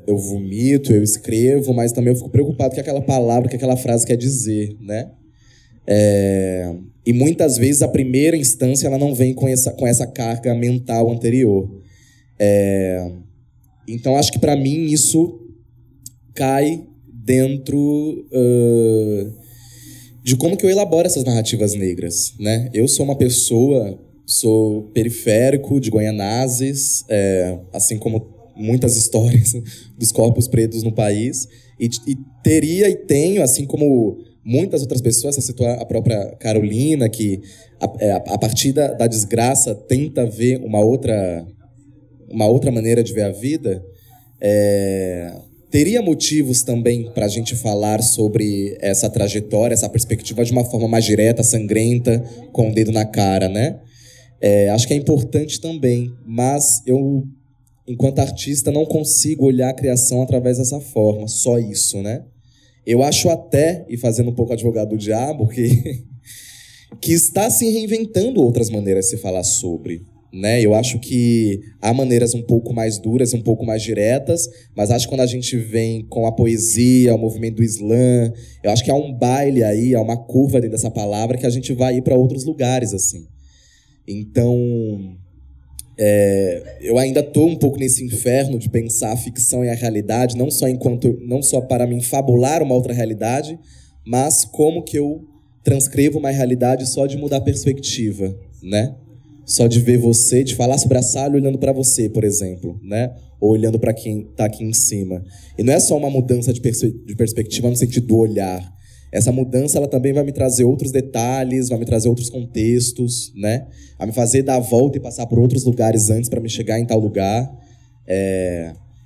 vomito, eu escrevo, mas também eu fico preocupado com aquela palavra, que aquela frase quer dizer, né? E muitas vezes a primeira instância ela não vem com essa carga mental anterior. Então acho que para mim isso cai dentro de como que eu elaboro essas narrativas negras, né? Eu sou uma pessoa, sou periférico de Guaianazes, assim como muitas histórias dos corpos pretos no país, e teria e tenho, assim como muitas outras pessoas, você citou a própria Carolina, que a partir da desgraça tenta ver uma outra maneira de ver a vida. Teria motivos também para a gente falar sobre essa trajetória, essa perspectiva de uma forma mais direta, sangrenta, com o dedo na cara, né? Acho que é importante também, mas eu, enquanto artista, não consigo olhar a criação através dessa forma, só isso, né? eu acho até, e fazendo um pouco advogado do diabo, que está se reinventando outras maneiras de se falar sobre, né? Eu acho que há maneiras um pouco mais duras, um pouco mais diretas, mas acho que quando a gente vem com a poesia, o movimento do Islã, eu acho que há um baile aí, há uma curva dentro dessa palavra que a gente vai ir para outros lugares, assim. Então, eu ainda estou um pouco nesse inferno de pensar a ficção e a realidade, não só para me fabular uma outra realidade, mas como que eu transcrevo uma realidade só de mudar a perspectiva, né? Só de ver você, de falar sobre a sala olhando para você, por exemplo, né? Ou olhando para quem está aqui em cima. E não é só uma mudança de perspectiva no sentido do olhar. Essa mudança ela também vai me trazer outros detalhes, vai me trazer outros contextos, né? Vai me fazer dar a volta e passar por outros lugares antes para me chegar em tal lugar.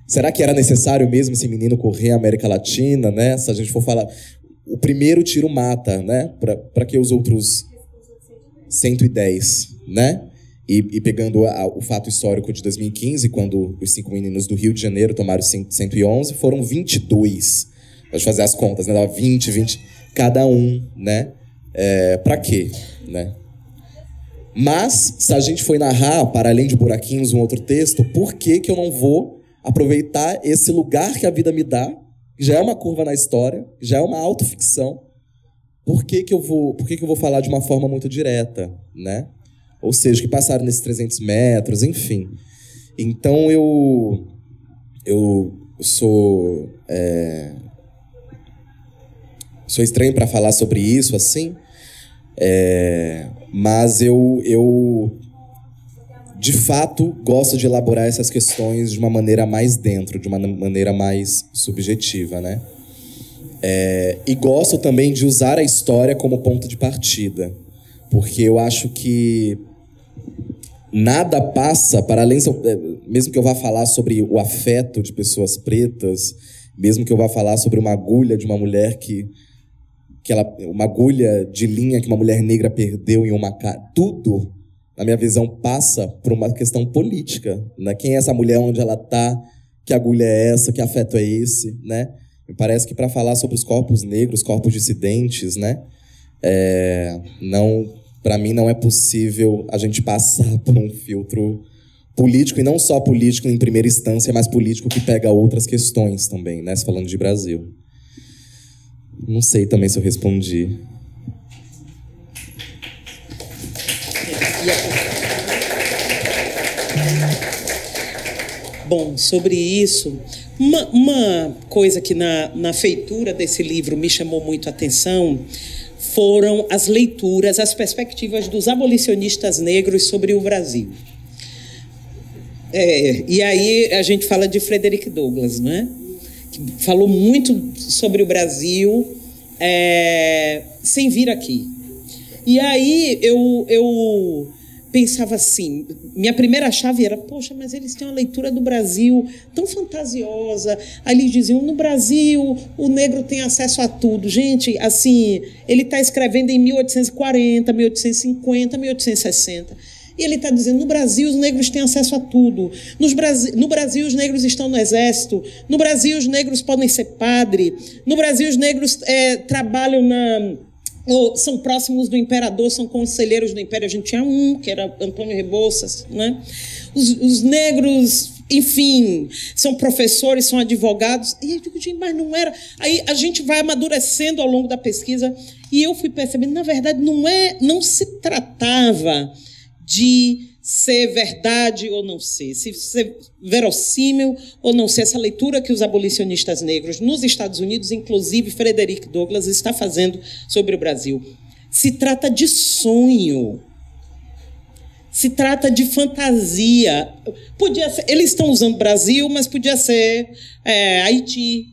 Será que era necessário mesmo esse menino correr a América Latina, né? Se a gente for falar... O primeiro tiro mata, né? Para que os outros 110, né? E pegando o fato histórico de 2015, quando os 5 meninos do Rio de Janeiro tomaram 111, foram 22. Pode fazer as contas, né? Dava 20 cada um, né? Para quê, né? Mas, se a gente for narrar, para além de buraquinhos, um outro texto, por que eu não vou aproveitar esse lugar que a vida me dá, que já é uma curva na história, já é uma autoficção, por que eu vou falar de uma forma muito direta, né? Ou seja, que passaram nesses 300 metros, enfim. Então, eu sou estranho para falar sobre isso, assim, mas eu de fato gosto de elaborar essas questões de uma maneira mais dentro, de uma maneira mais subjetiva, né? E gosto também de usar a história como ponto de partida, porque eu acho que nada passa para além, mesmo que eu vá falar sobre o afeto de pessoas pretas, mesmo que eu vá falar sobre uma agulha de uma mulher uma agulha de linha que uma mulher negra perdeu em uma casa, tudo, na minha visão, passa por uma questão política, né? Quem é essa mulher, onde ela está, que agulha é essa, que afeto é esse, né? Me parece que para falar sobre os corpos negros, corpos dissidentes, né? Para mim não é possível a gente passar por um filtro político, e não só político em primeira instância, mas político que pega outras questões também, né? Falando de Brasil. Não sei também se eu respondi. Bom, sobre isso, uma coisa que na feitura desse livro me chamou muito a atenção foram as leituras, as perspectivas dos abolicionistas negros sobre o Brasil. E aí a gente fala de Frederick Douglass, né? Que falou muito sobre o Brasil sem vir aqui. E aí eu pensava assim, minha primeira chave era, poxa, mas eles têm uma leitura do Brasil tão fantasiosa. Aí eles diziam, no Brasil o negro tem acesso a tudo. Gente, assim, ele está escrevendo em 1840, 1850, 1860. E ele está dizendo, no Brasil os negros têm acesso a tudo. No Brasil os negros estão no exército. No Brasil os negros podem ser padre. No Brasil os negros trabalham ou são próximos do imperador, são conselheiros do império. A gente tinha um, que era Antônio Rebouças, né? Os negros, enfim, são professores, são advogados. E eu digo, gente, mas não era... Aí a gente vai amadurecendo ao longo da pesquisa e eu fui percebendo, na verdade, não se tratava de ser verdade ou não ser, se ser verossímil ou não ser, essa leitura que os abolicionistas negros nos Estados Unidos, inclusive Frederick Douglass, está fazendo sobre o Brasil. Se trata de sonho, se trata de fantasia. Podia ser, eles estão usando Brasil, mas podia ser Haiti,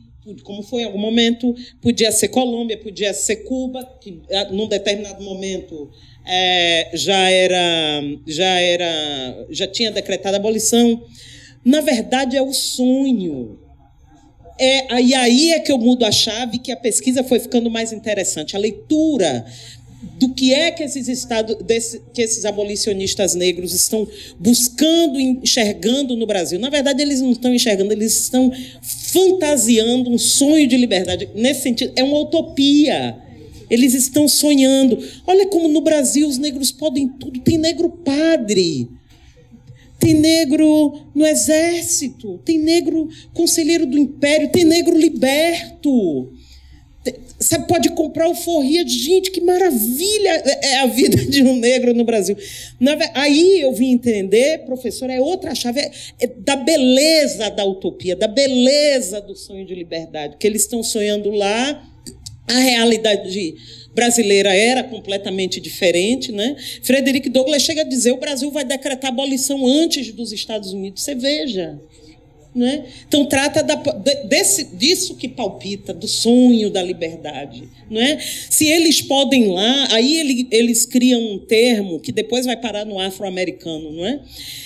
como foi em algum momento, podia ser Colômbia, podia ser Cuba, que num determinado momento já tinha decretado a abolição. Na verdade, é o sonho. E aí é que eu mudo a chave, que a pesquisa foi ficando mais interessante. A leitura do que é que que esses abolicionistas negros estão buscando, enxergando no Brasil. Na verdade, eles não estão enxergando, eles estão fantasiando um sonho de liberdade. Nesse sentido, é uma utopia. Eles estão sonhando. Olha como no Brasil os negros podem tudo. Tem negro padre, tem negro no exército, tem negro conselheiro do império, tem negro liberto. Sabe, pode comprar alforria de gente, que maravilha é a vida de um negro no Brasil. Aí eu vim entender, professor, é outra chave, é da beleza da utopia, da beleza do sonho de liberdade, que eles estão sonhando lá. A realidade brasileira era completamente diferente, né? Frederick Douglass chega a dizer: o Brasil vai decretar abolição antes dos Estados Unidos. Você veja. Né? Então, trata disso que palpita, do sonho da liberdade. Não é? Se eles podem lá, aí eles criam um termo que depois vai parar no afro-americano, não é?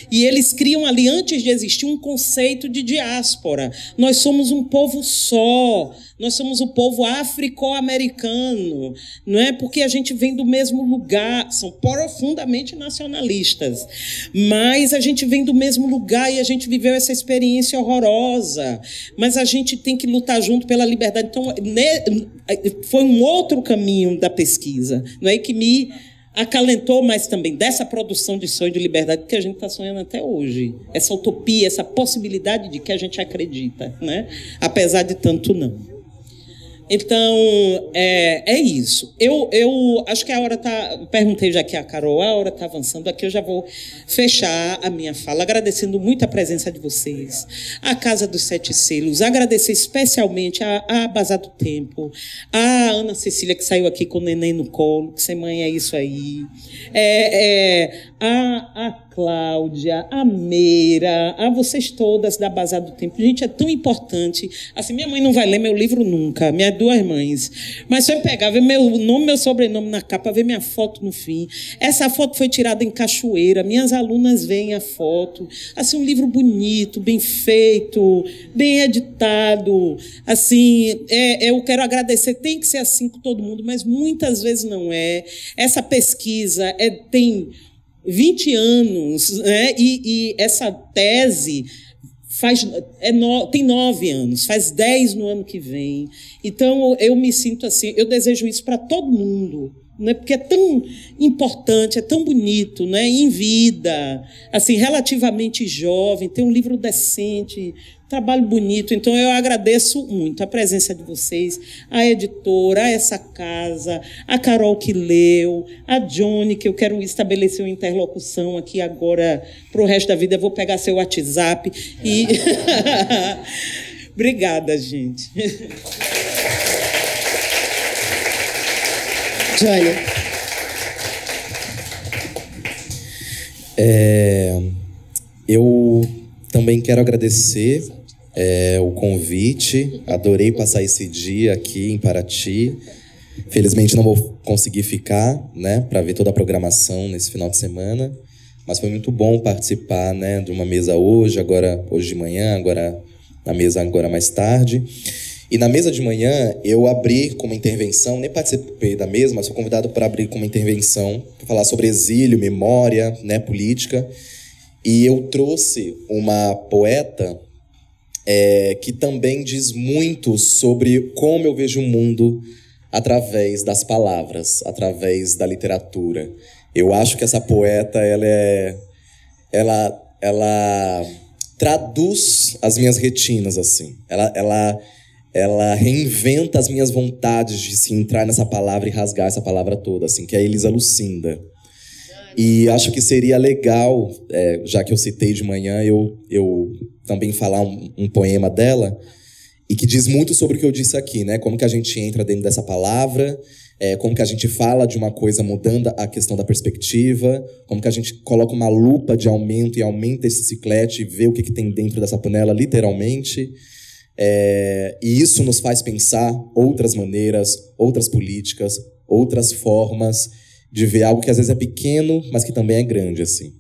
E eles criam ali, antes de existir, um conceito de diáspora. Nós somos um povo só, nós somos o povo africo-americano, não é? Porque a gente vem do mesmo lugar, são profundamente nacionalistas, mas a gente vem do mesmo lugar e a gente viveu essa experiência horrorosa, mas a gente tem que lutar junto pela liberdade. Então, foi um outro caminho da pesquisa, não é, que me acalentou mais também dessa produção de sonho de liberdade que a gente está sonhando até hoje. Essa utopia, essa possibilidade de que a gente acredita, né? Apesar de tanto não. Então, é isso. Eu acho que a hora está... Perguntei já aqui a Carol, a hora está avançando. Aqui eu já vou fechar a minha fala, agradecendo muito a presença de vocês, a Casa dos Sete Selos, agradecer especialmente a Bazar do Tempo, a Ana Cecília, que saiu aqui com o neném no colo, que ser mãe é isso aí, a Cláudia, a Meira, a vocês todas da Bazar do Tempo. Gente, é tão importante. Assim, minha mãe não vai ler meu livro nunca, minhas duas mães. Mas se eu pegar, ver meu nome, meu sobrenome na capa, ver minha foto no fim. Essa foto foi tirada em Cachoeira. Minhas alunas veem a foto. Assim, um livro bonito, bem feito, bem editado. Assim, eu quero agradecer. Tem que ser assim com todo mundo, mas muitas vezes não é. Essa pesquisa tem 20 anos, né? E essa tese tem 9 anos, faz 10 no ano que vem. Então, eu me sinto assim, eu desejo isso para todo mundo, né? Porque é tão importante, é tão bonito, né? Em vida, assim, relativamente jovem, tem um livro decente, trabalho bonito. Então, eu agradeço muito a presença de vocês, a editora, a essa casa, a Carol que leu, a Johnny, que eu quero estabelecer uma interlocução aqui agora para o resto da vida. Eu vou pegar seu WhatsApp e... Obrigada, gente. Johnny. Eu também quero agradecer o convite. Adorei passar esse dia aqui em Paraty. Felizmente não vou conseguir ficar, né, para ver toda a programação nesse final de semana, mas foi muito bom participar, né, de uma mesa hoje de manhã, agora na mesa agora mais tarde. E na mesa de manhã eu abri com uma intervenção, nem participei da mesa, mas fui convidado para abrir com uma intervenção para falar sobre exílio, memória, né, política. E eu trouxe uma poeta que também diz muito sobre como eu vejo o mundo através das palavras, através da literatura. Eu acho que essa poeta, ela traduz as minhas retinas, assim. Ela reinventa as minhas vontades de se entrar nessa palavra e rasgar essa palavra toda, assim, que é a Elisa Lucinda. E acho que seria legal, já que eu citei de manhã, eu também falar um poema dela, e que diz muito sobre o que eu disse aqui, né? Como que a gente entra dentro dessa palavra, como que a gente fala de uma coisa mudando a questão da perspectiva, como que a gente coloca uma lupa de aumento e aumenta esse ciclete e vê o que tem dentro dessa panela, literalmente. E isso nos faz pensar outras maneiras, outras políticas, outras formas de ver algo que às vezes é pequeno, mas que também é grande, assim.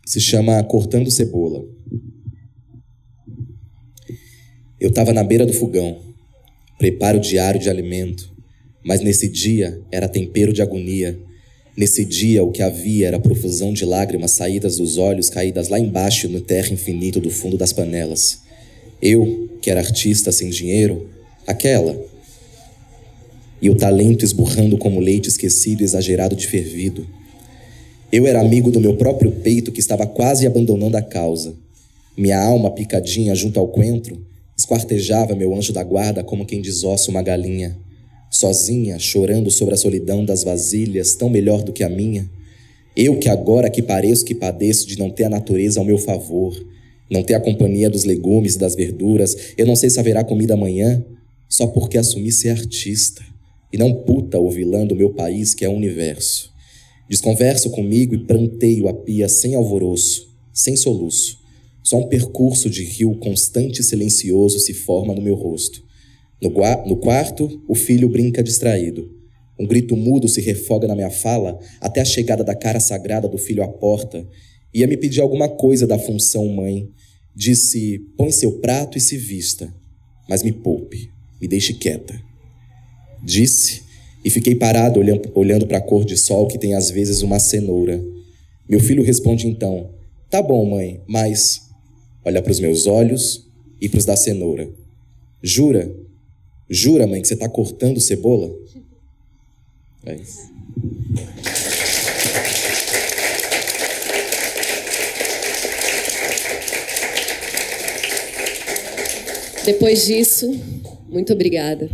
Se chama Cortando Cebola. Eu estava na beira do fogão, preparo diário de alimento, Mas nesse dia era tempero de agonia. Nesse dia o que havia era profusão de lágrimas saídas dos olhos, caídas lá embaixo no terra infinito do fundo das panelas. Eu, que era artista sem dinheiro, aquela. E o talento esburrando como leite esquecido e exagerado de fervido. Eu era amigo do meu próprio peito que estava quase abandonando a causa. Minha alma picadinha junto ao coentro esquartejava meu anjo da guarda como quem desossa uma galinha. Sozinha, chorando sobre a solidão das vasilhas, tão melhor do que a minha. Eu que agora que pareço que padeço de não ter a natureza ao meu favor, não ter a companhia dos legumes e das verduras, eu não sei se haverá comida amanhã, só porque assumi ser artista, e não puta ou vilã do meu país que é o universo. Desconverso comigo e pranteio a pia sem alvoroço, sem soluço. Só um percurso de rio constante e silencioso se forma no meu rosto. No quarto, o filho brinca distraído. Um grito mudo se refoga na minha fala até a chegada da cara sagrada do filho à porta. Ia me pedir alguma coisa da função mãe. Disse, põe seu prato e se vista, mas me poupe, me deixe quieta. Disse, e fiquei parado olhando para a cor de sol que tem às vezes uma cenoura. Meu filho responde então, tá bom mãe, mas... Olha para os meus olhos e para os da cenoura. Jura? Jura, mãe, que você está cortando cebola? É isso. Depois disso, muito obrigada.